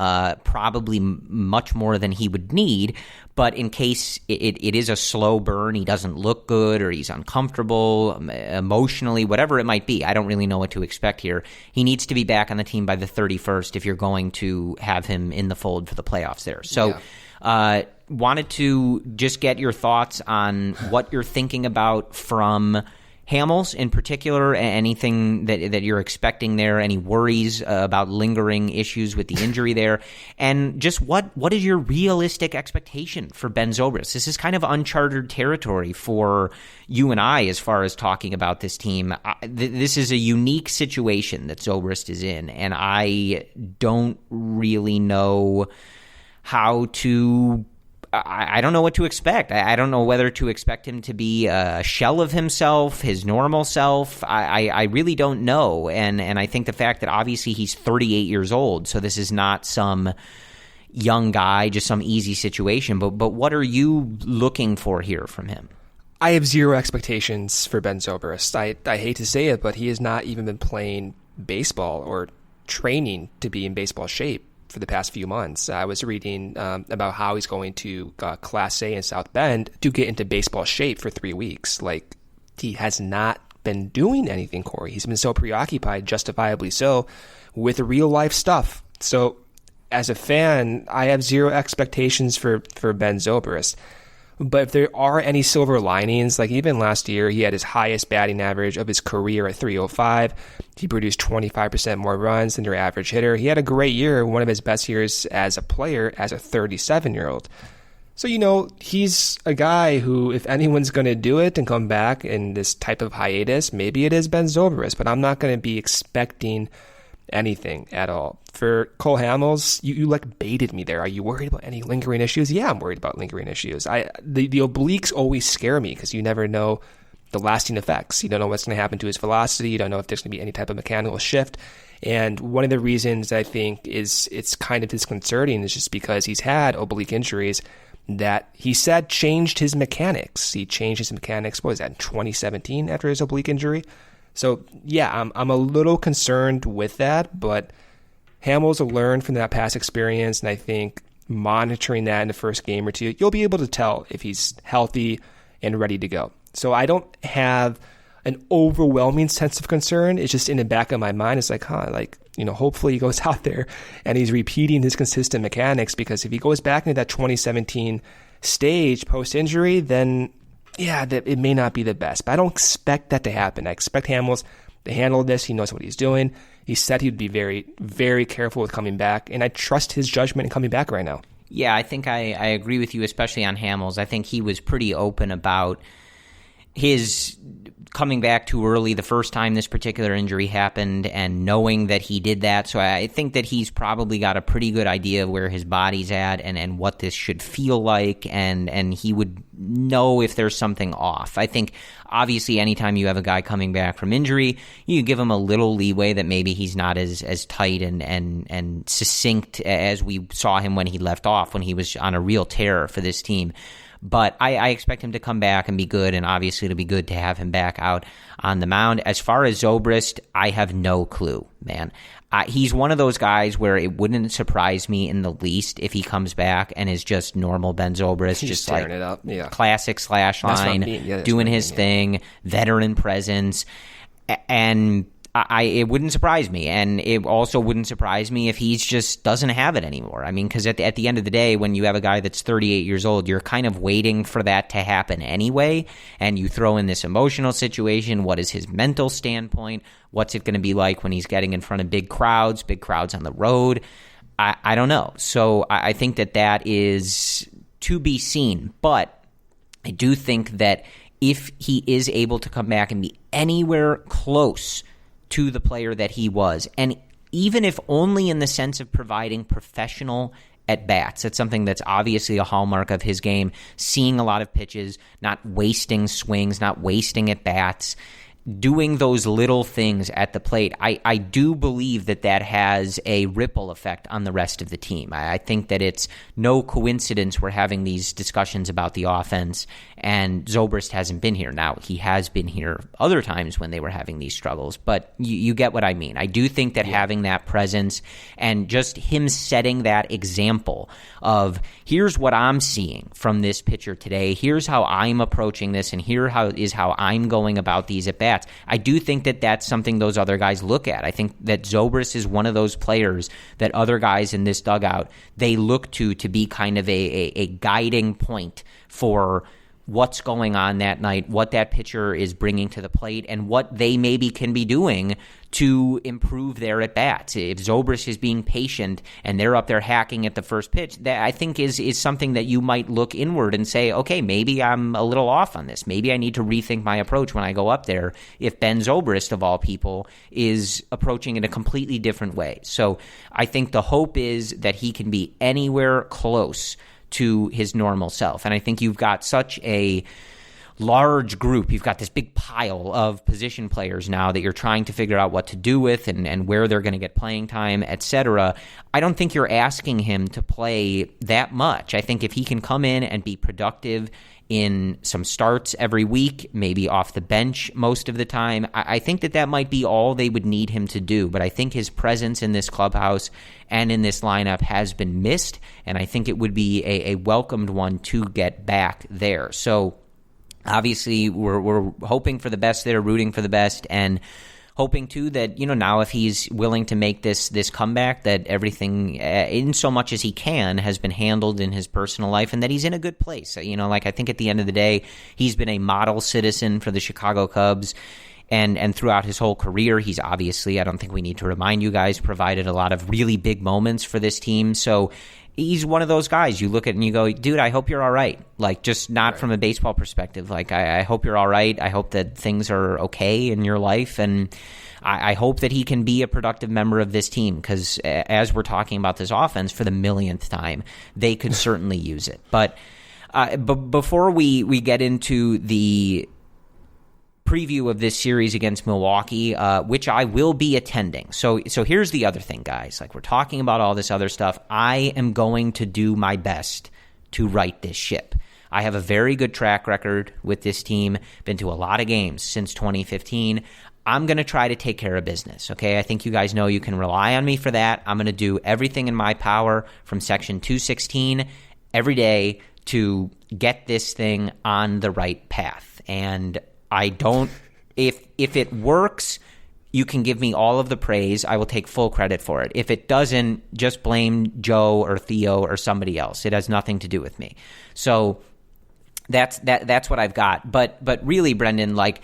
probably much more than he would need. But in case it is a slow burn, he doesn't look good or he's uncomfortable emotionally, whatever it might be, I don't really know what to expect here. He needs to be back on the team by the 31st if you're going to have him in the fold for the playoffs there. So wanted to just get your thoughts on what you're thinking about from Hamels in particular, anything that you're expecting there, any worries about lingering issues with the injury there, and just what is your realistic expectation for Ben Zobrist? This is kind of uncharted territory for you and I as far as talking about this team. This is a unique situation that Zobrist is in, and I don't really know how to... I don't know what to expect. I don't know whether to expect him to be a shell of himself, his normal self. I really don't know. And I think the fact that obviously he's 38 years old, so this is not some young guy, just some easy situation. But what are you looking for here from him? I have zero expectations for Ben Zobrist. I hate to say it, but he has not even been playing baseball or training to be in baseball shape for the past few months. I was reading about how he's going to Class A in South Bend to get into baseball shape for 3 weeks. Like, he has not been doing anything, Corey. He's been so preoccupied, justifiably so, with real life stuff. So, as a fan, I have zero expectations for Ben Zobrist. But if there are any silver linings, like even last year, he had his highest batting average of his career at 305. He produced 25% more runs than your average hitter. He had a great year, one of his best years as a player, as a 37-year-old. So, he's a guy who, if anyone's going to do it and come back in this type of hiatus, maybe it is Ben Zobrist, but I'm not going to be expecting anything at all. For Cole Hamels, you baited me there. Are you worried about any lingering issues? Yeah, I'm worried about lingering issues. The obliques always scare me because you never know the lasting effects. You don't know what's going to happen to his velocity. You don't know if there's going to be any type of mechanical shift. And one of the reasons I think it's kind of disconcerting is just because he's had oblique injuries that he said changed his mechanics. He changed his mechanics, what was that, in 2017 after his oblique injury? So, yeah, I'm a little concerned with that, but Hamels will learn from that past experience, and I think monitoring that in the first game or two, you'll be able to tell if he's healthy and ready to go. So I don't have an overwhelming sense of concern. It's just in the back of my mind, it's like, hopefully he goes out there and he's repeating his consistent mechanics, because if he goes back into that 2017 stage post-injury, then yeah, it may not be the best, but I don't expect that to happen. I expect Hamels to handle this. He knows what he's doing. He said he'd be very, very careful with coming back, and I trust his judgment in coming back right now. Yeah, I think I agree with you, especially on Hamels. I think he was pretty open about his coming back too early the first time this particular injury happened, and knowing that he did that. So I think that he's probably got a pretty good idea of where his body's at and what this should feel like, and he would know if there's something off. I think obviously anytime you have a guy coming back from injury, you give him a little leeway that maybe he's not as tight and succinct as we saw him when he left off, when he was on a real tear for this team. But I expect him to come back and be good, and obviously it'll be good to have him back out on the mound. As far as Zobrist, I have no clue, man. He's one of those guys where it wouldn't surprise me in the least if he comes back and is just normal Ben Zobrist, just like it up. Yeah. Classic slash line, doing his thing, veteran presence, and it wouldn't surprise me, and it also wouldn't surprise me if he just doesn't have it anymore. I mean, because at the end of the day, when you have a guy that's 38 years old, you're kind of waiting for that to happen anyway, and you throw in this emotional situation. What is his mental standpoint? What's it going to be like when he's getting in front of big crowds on the road? I don't know. So I think that is to be seen, but I do think that if he is able to come back and be anywhere close to the player that he was, and even if only in the sense of providing professional at-bats, that's something that's obviously a hallmark of his game, seeing a lot of pitches, not wasting swings, not wasting at-bats, doing those little things at the plate, I do believe that has a ripple effect on the rest of the team. I think that it's no coincidence we're having these discussions about the offense, and Zobrist hasn't been here. Now, he has been here other times when they were having these struggles, but you get what I mean. I do think that having that presence and just him setting that example of, here's what I'm seeing from this pitcher today, here's how I'm approaching this, and here is how I'm going about these at-bats. I do think that that's something those other guys look at. I think that Zobrist is one of those players that other guys in this dugout, they look to be kind of a guiding point for what's going on that night, what that pitcher is bringing to the plate, and what they maybe can be doing to improve their at-bats. If Zobrist is being patient and they're up there hacking at the first pitch, that I think is something that you might look inward and say, okay, maybe I'm a little off on this. Maybe I need to rethink my approach when I go up there if Ben Zobrist, of all people, is approaching it a completely different way. So I think the hope is that he can be anywhere close to his normal self. And I think you've got such a large group. You've got this big pile of position players now that you're trying to figure out what to do with and where they're going to get playing time, etc. I don't think you're asking him to play that much. I think if he can come in and be productive in some starts every week, maybe off the bench most of the time, I think that might be all they would need him to do. But I think his presence in this clubhouse and in this lineup has been missed, and I think it would be a welcomed one to get back there. So obviously we're hoping for the best there, rooting for the best, and hoping too that, now if he's willing to make this comeback, that everything, in so much as he can, has been handled in his personal life, and that he's in a good place. I think at the end of the day, he's been a model citizen for the Chicago Cubs. And throughout his whole career, he's obviously, I don't think we need to remind you guys, provided a lot of really big moments for this team. So he's one of those guys you look at and you go, dude, I hope you're all right. Like, just not from a baseball perspective. Like, I hope you're all right. I hope that things are okay in your life. And I hope that he can be a productive member of this team, because as we're talking about this offense for the millionth time, they could certainly use it. But before we get into the preview of this series against Milwaukee, which I will be attending. So here's the other thing, guys. Like, we're talking about all this other stuff. I am going to do my best to right this ship. I have a very good track record with this team, been to a lot of games since 2015. I'm going to try to take care of business, okay? I think you guys know you can rely on me for that. I'm going to do everything in my power from Section 216 every day to get this thing on the right path. And I don't, if it works, you can give me all of the praise. I will take full credit for it. If it doesn't, just blame Joe or Theo or somebody else. It has nothing to do with me. So that's what I've got. But really, Brendan, like,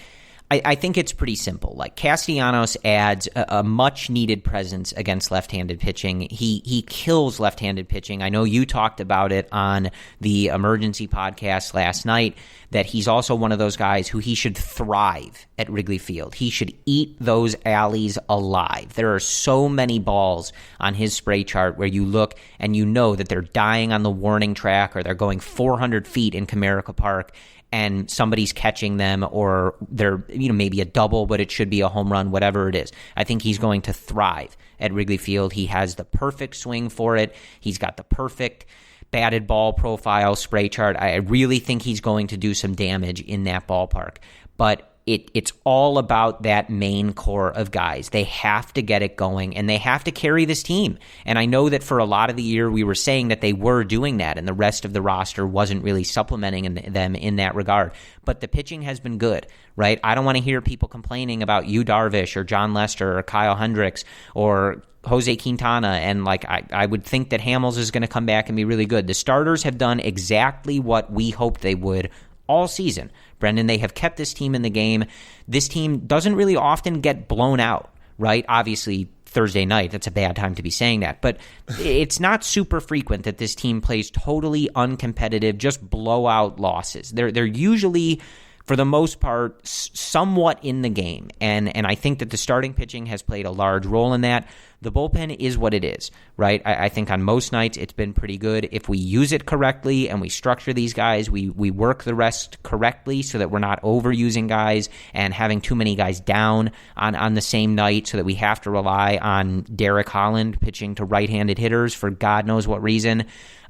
I think it's pretty simple. Like, Castellanos adds a much-needed presence against left-handed pitching. He kills left-handed pitching. I know you talked about it on the emergency podcast last night, that he's also one of those guys who he should thrive at Wrigley Field. He should eat those alleys alive. There are so many balls on his spray chart where you look and you know that they're dying on the warning track, or they're going 400 feet in Comerica Park, and somebody's catching them, or they're, maybe a double, but it should be a home run, whatever it is. I think he's going to thrive at Wrigley Field. He has the perfect swing for it. He's got the perfect batted ball profile, spray chart. I really think he's going to do some damage in that ballpark. But it's all about that main core of guys. They have to get it going, and they have to carry this team. And I know that for a lot of the year we were saying that they were doing that, and the rest of the roster wasn't really supplementing them in that regard. But the pitching has been good, right? I don't want to hear people complaining about Yu Darvish or John Lester or Kyle Hendricks or Jose Quintana, and I would think that Hamels is going to come back and be really good. The starters have done exactly what we hoped they would all season. Brendan, they have kept this team in the game. This team doesn't really often get blown out, right? Obviously, Thursday night, that's a bad time to be saying that, but it's not super frequent that this team plays totally uncompetitive, just blowout losses. They're usually for the most part, somewhat in the game. And I think that the starting pitching has played a large role in that. The bullpen is what it is, right? I think on most nights it's been pretty good. If we use it correctly and we structure these guys, we work the rest correctly so that we're not overusing guys and having too many guys down on the same night so that we have to rely on Derek Holland pitching to right-handed hitters for God knows what reason.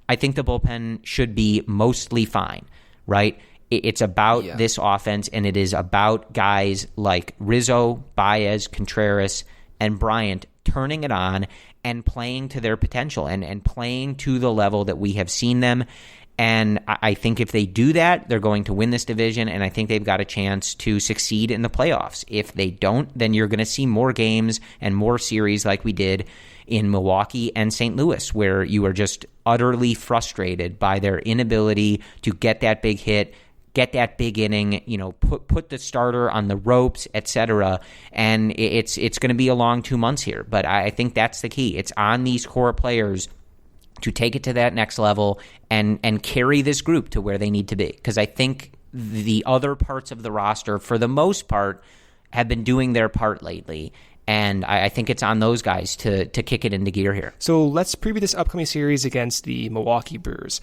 I think the bullpen should be mostly fine, right? It's about this offense, and it is about guys like Rizzo, Baez, Contreras, and Bryant turning it on and playing to their potential and playing to the level that we have seen them. And I think if they do that, they're going to win this division, and I think they've got a chance to succeed in the playoffs. If they don't, then you're going to see more games and more series like we did in Milwaukee and St. Louis, where you are just utterly frustrated by their inability to get that big hit, get that big inning, put the starter on the ropes, etc. And it's going to be a long 2 months here. But I think that's the key. It's on these core players to take it to that next level and carry this group to where they need to be. Because I think the other parts of the roster, for the most part, have been doing their part lately. And I think it's on those guys to kick it into gear here. So let's preview this upcoming series against the Milwaukee Brewers.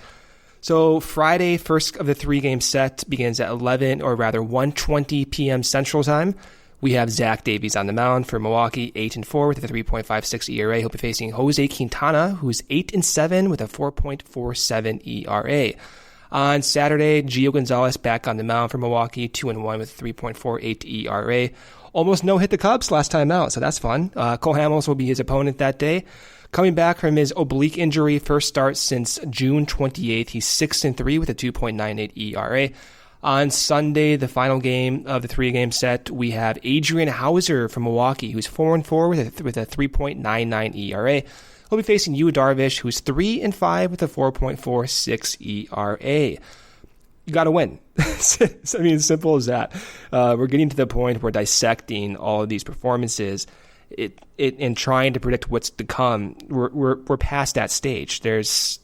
So Friday, first of the 3-game set, begins at 1:20 p.m. Central Time. We have Zach Davies on the mound for Milwaukee, 8-4 with a 3.56 ERA. He'll be facing Jose Quintana, who's 8-7 with a 4.47 ERA. On Saturday, Gio Gonzalez back on the mound for Milwaukee, 2-1 with a 3.48 ERA. Almost no hit the Cubs last time out, so that's fun. Cole Hamels will be his opponent that day. Coming back from his oblique injury, first start since June 28th, he's 6-3 with a 2.98 ERA. On Sunday, the final game of the 3-game set, we have Adrian Hauser from Milwaukee, who's 4-4 with a 3.99 ERA. He'll be facing Yu Darvish, who's 3-5 with a 4.46 ERA. You got to win. I mean, simple as that. We're getting to the point where we're dissecting all of these performances. And trying to predict what's to come, we're past that stage. There's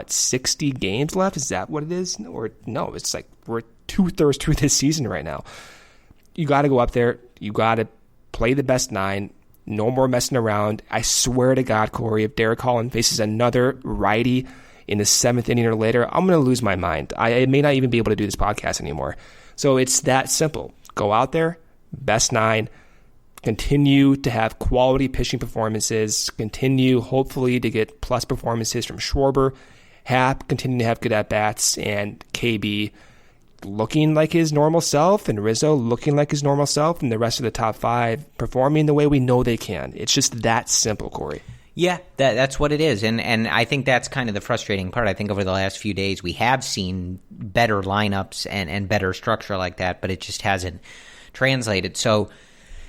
60 games left? Is that what it is? Or no, it's like we're 2/3 through this season right now. You got to go up there. You got to play the best 9. No more messing around. I swear to God, Corey, if Derek Holland faces another righty in the 7th inning or later, I'm going to lose my mind. I may not even be able to do this podcast anymore. So it's that simple. Go out there, best 9. Continue to have quality pitching performances. Continue, hopefully, to get plus performances from Schwarber. Happ continue to have good at-bats. And KB looking like his normal self. And Rizzo looking like his normal self. And the rest of the top 5 performing the way we know they can. It's just that simple, Corey. Yeah, that's what it is. And I think that's kind of the frustrating part. I think over the last few days we have seen better lineups and better structure like that. But it just hasn't translated. So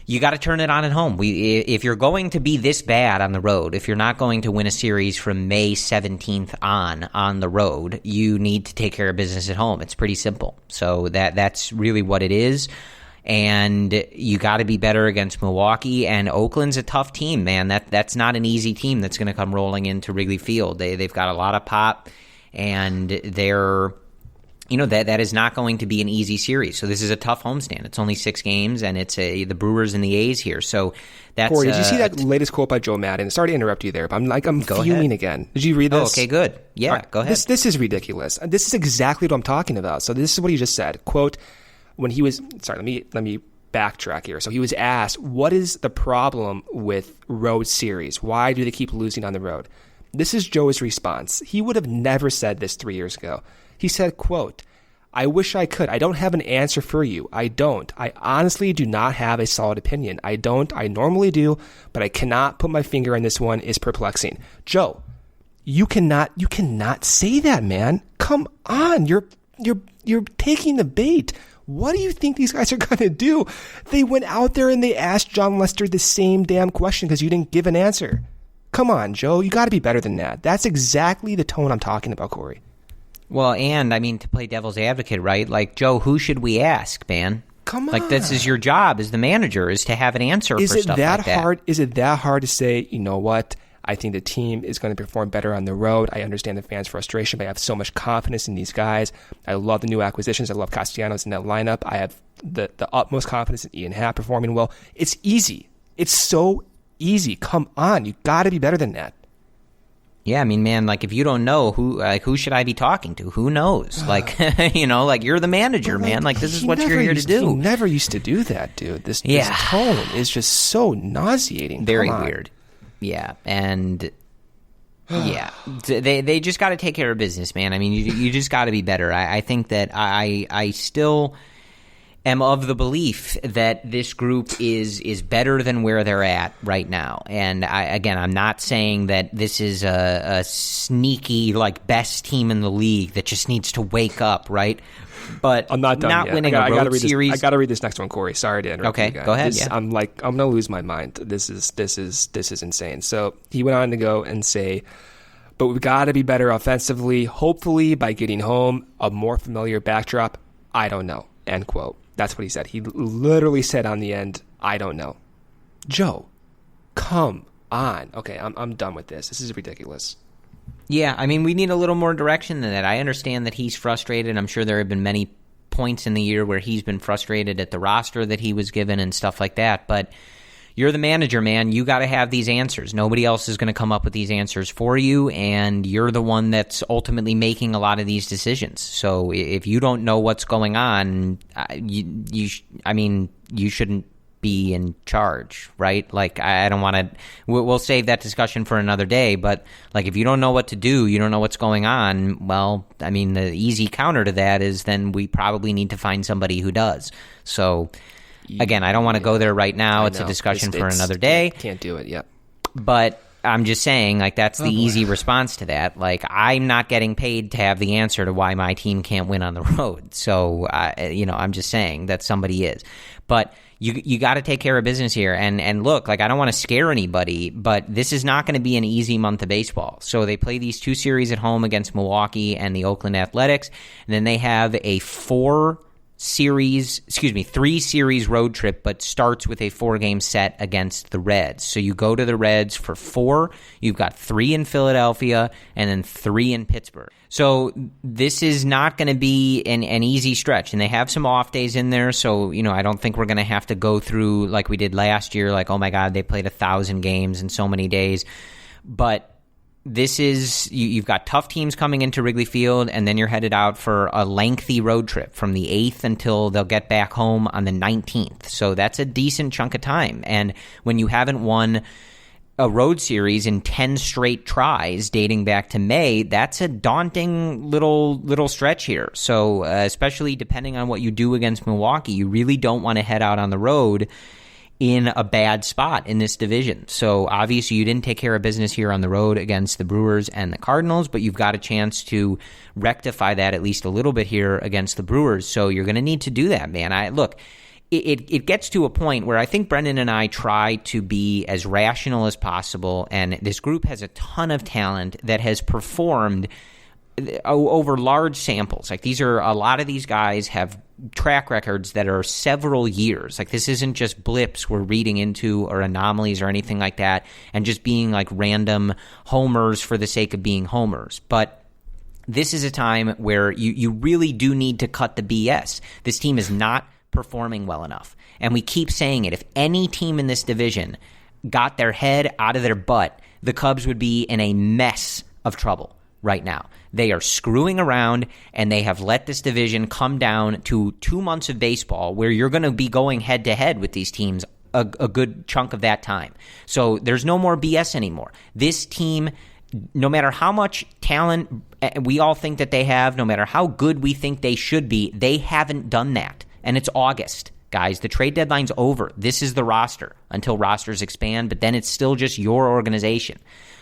you got to turn it on at home. If you're going to be this bad on the road, if you're not going to win a series from May 17th on the road, you need to take care of business at home. It's pretty simple. So that's really what it is. And you got to be better against Milwaukee. And Oakland's a tough team, man. That's not an easy team that's going to come rolling into Wrigley Field. They've got a lot of pop, and they're that is not going to be an easy series. So this is a tough homestand. It's only 6 games, and it's the Brewers and the A's here. So that's Corey, did you see that latest quote by Joe Maddon? Sorry to interrupt you there, but I'm fuming again. Did you read this? Oh, okay, good. Yeah, right, go ahead. This is ridiculous. This is exactly what I'm talking about. So this is what he just said. Quote, when he was let me backtrack here. So he was asked, what is the problem with road series? Why do they keep losing on the road? This is Joe's response. He would have never said this 3 years ago. He said, quote, I wish I could. I don't have an answer for you. I don't. I honestly do not have a solid opinion. I don't. I normally do, but I cannot put my finger on this one. It's perplexing. Joe, you cannot say that, man. Come on. You're taking the bait. What do you think these guys are going to do? They went out there and they asked John Lester the same damn question because you didn't give an answer. Come on, Joe. You got to be better than that. That's exactly the tone I'm talking about, Corey. Well, and, I mean, to play devil's advocate, right? Like, Joe, who should we ask, man? Come on. Like, this is your job as the manager, is to have an answer for stuff like that. Is it that hard to say, you know what, I think the team is going to perform better on the road. I understand the fans' frustration, but I have so much confidence in these guys. I love the new acquisitions. I love Castellanos in that lineup. I have the utmost confidence in Ian Happ performing well. It's easy. It's so easy. Come on. You got to be better than that. Yeah, I mean, man, like, if you don't know who should I be talking to? Who knows? Like, like, you're the manager, man. Like, this is what you're here to do. He never used to do that, dude. This tone is just so nauseating. Very weird. Yeah, and yeah, they just got to take care of business, man. I mean, you just got to be better. I think that I still am of the belief that this group is better than where they're at right now. And I'm not saying that this is a sneaky, like, best team in the league that just needs to wake up, right? But I'm not done yet. Winning a road series. I got to read this next one, Corey. Sorry to interrupt you guys. Go ahead. I'm going to lose my mind. This is insane. So he went on to go and say, but we've got to be better offensively, hopefully by getting home a more familiar backdrop. I don't know. End quote. That's what he said. He literally said on the end, I don't know. Joe, come on. Okay, I'm done with this. This is ridiculous. Yeah, I mean, we need a little more direction than that. I understand that he's frustrated. I'm sure there have been many points in the year where he's been frustrated at the roster that he was given and stuff like that. But you're the manager, man. You got to have these answers. Nobody else is going to come up with these answers for you, and you're the one that's ultimately making a lot of these decisions. So if you don't know what's going on, you shouldn't be in charge, right? Like, I don't want to. We'll save that discussion for another day. But like, if you don't know what to do, you don't know what's going on. Well, I mean, the easy counter to that is then we probably need to find somebody who does. So. Again, I don't want to go there right now. It's a discussion for another day. Can't do it, yep. But I'm just saying, like, that's the easy response to that. Like, I'm not getting paid to have the answer to why my team can't win on the road. So, I'm just saying that somebody is. But you got to take care of business here. And look, like, I don't want to scare anybody, but this is not going to be an easy month of baseball. So they play these 2 series at home against Milwaukee and the Oakland Athletics. And then they have a 3-series road trip, but starts with a 4-game set against the Reds. So you go to the Reds for 4. You've got 3 in Philadelphia and then 3 in Pittsburgh. So this is not going to be an easy stretch. And they have some off days in there. So, I don't think we're going to have to go through like we did last year. Like, oh my God, they played 1,000 games in so many days. But this is, you've got tough teams coming into Wrigley Field, and then you're headed out for a lengthy road trip from the 8th until they'll get back home on the 19th. So that's a decent chunk of time. And when you haven't won a road series in 10 straight tries dating back to May, that's a daunting little stretch here. So especially depending on what you do against Milwaukee, you really don't want to head out on the road in a bad spot in this division. So obviously you didn't take care of business here on the road against the Brewers and the Cardinals, but you've got a chance to rectify that at least a little bit here against the Brewers. So you're going to need to do that, man. It gets to a point where I think Brendan and I try to be as rational as possible, and this group has a ton of talent that has performed over large samples. Like, a lot of these guys have track records that are several years. Like, this isn't just blips we're reading into or anomalies or anything like that and just being like random homers for the sake of being homers. But this is a time where you really do need to cut the BS. This team is not performing well enough. And we keep saying it. If any team in this division got their head out of their butt, the Cubs would be in a mess of trouble right now. They are screwing around, and they have let this division come down to 2 months of baseball where you're going to be going head-to-head with these teams a good chunk of that time. So there's no more BS anymore. This team, no matter how much talent we all think that they have, no matter how good we think they should be, they haven't done that. And it's August, guys. The trade deadline's over. This is the roster until rosters expand, but then it's still just your organization.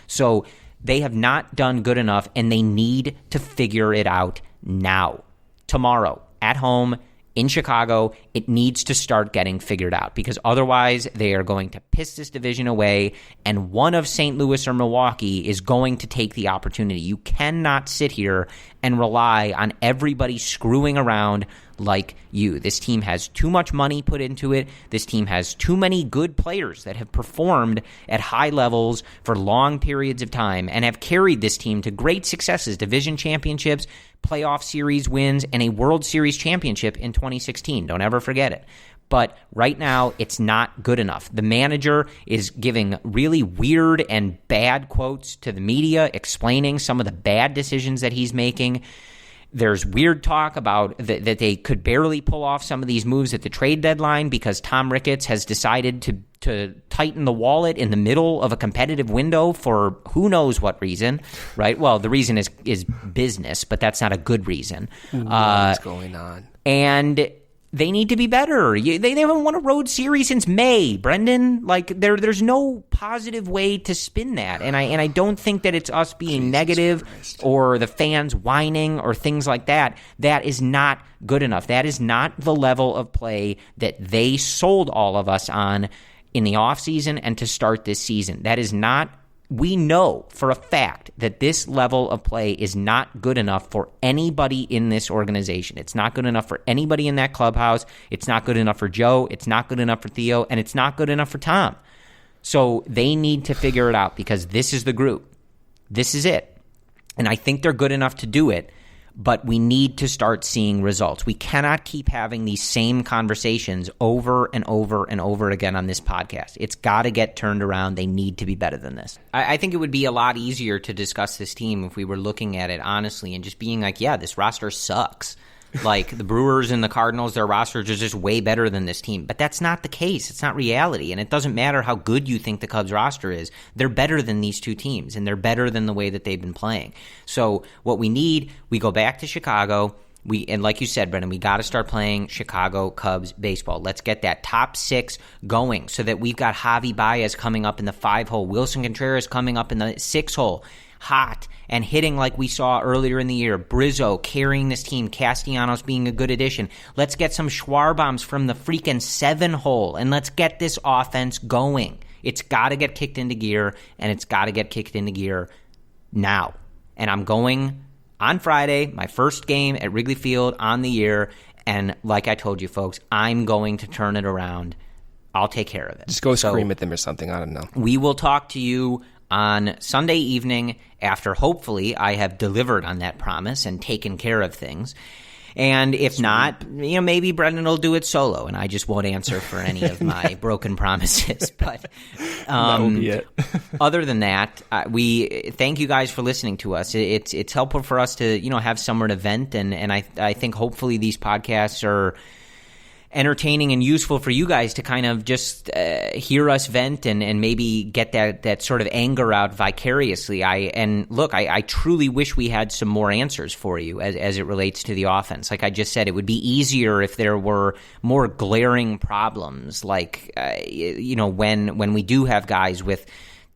So they have not done good enough, and they need to figure it out now. Tomorrow, at home, in Chicago, it needs to start getting figured out, because otherwise they are going to piss this division away, and one of St. Louis or Milwaukee is going to take the opportunity. You cannot sit here and rely on everybody screwing around like you. This team has too much money put into it. This team has too many good players that have performed at high levels for long periods of time and have carried this team to great successes, division championships, playoff series wins, and a World Series championship in 2016. Don't ever forget it. But right now, it's not good enough. The manager is giving really weird and bad quotes to the media, explaining some of the bad decisions that he's making. There's weird talk about that they could barely pull off some of these moves at the trade deadline because Tom Ricketts has decided to tighten the wallet in the middle of a competitive window for who knows what reason, right? Well, the reason is business, but that's not a good reason. What's going on? And they need to be better. They haven't won a road series since May, Brendan. Like there's no positive way to spin that, and I don't think that it's us being negative or the fans whining or things like that. That is not good enough. That is not the level of play that they sold all of us on in the offseason and to start this season. That is not. We know for a fact that this level of play is not good enough for anybody in this organization. It's not good enough for anybody in that clubhouse. It's not good enough for Joe. It's not good enough for Theo. And it's not good enough for Tom. So they need to figure it out because this is the group. This is it. And I think they're good enough to do it. But we need to start seeing results. We cannot keep having these same conversations over and over and over again on this podcast. It's got to get turned around. They need to be better than this. I think it would be a lot easier to discuss this team if we were looking at it honestly and just being like, yeah, this roster sucks. Like the Brewers and the Cardinals, their rosters are just way better than this team. But that's not the case. It's not reality. And it doesn't matter how good you think the Cubs roster is. They're better than these two teams, and they're better than the way that they've been playing. So what we need, we go back to Chicago. And like you said, Brendan, we got to start playing Chicago Cubs baseball. Let's get that top 6 going so that we've got Javi Baez coming up in the 5-hole, Wilson Contreras coming up in the 6-hole, hot and hitting like we saw earlier in the year. Brizzo carrying this team. Castellanos being a good addition. Let's get some Schwarbombs from the freaking 7-hole, and let's get this offense going. It's got to get kicked into gear, and it's got to get kicked into gear now. And I'm going on Friday, my first game at Wrigley Field on the year, and like I told you folks, I'm going to turn it around. I'll take care of it. Just go scream at them or something. I don't know. We will talk to you on Sunday evening after hopefully I have delivered on that promise and taken care of things. And if not, maybe Brendan will do it solo and I just won't answer for any of my broken promises. But that will be it. Other than that, we thank you guys for listening to us. It's helpful for us to have somewhere to vent, and I think hopefully these podcasts are entertaining and useful for you guys to kind of just hear us vent and maybe get that sort of anger out vicariously. I truly wish we had some more answers for you as it relates to the offense. Like I just said, it would be easier if there were more glaring problems, like when we do have guys with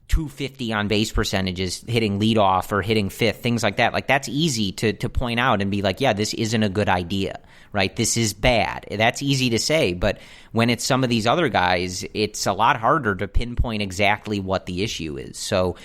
250 on base percentages hitting leadoff or hitting fifth, things like that. Like that's easy to point out and be like, yeah, this isn't a good idea, right? This is bad. That's easy to say, but when it's some of these other guys, it's a lot harder to pinpoint exactly what the issue is. So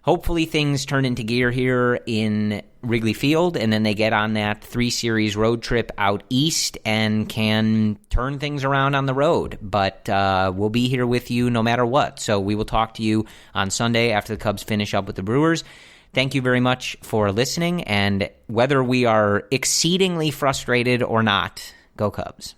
hopefully things turn into gear here in Wrigley Field, and then they get on that 3-series road trip out east and can turn things around on the road. But we'll be here with you no matter what. So we will talk to you on Sunday after the Cubs finish up with the Brewers. Thank you very much for listening, and whether we are exceedingly frustrated or not, go Cubs.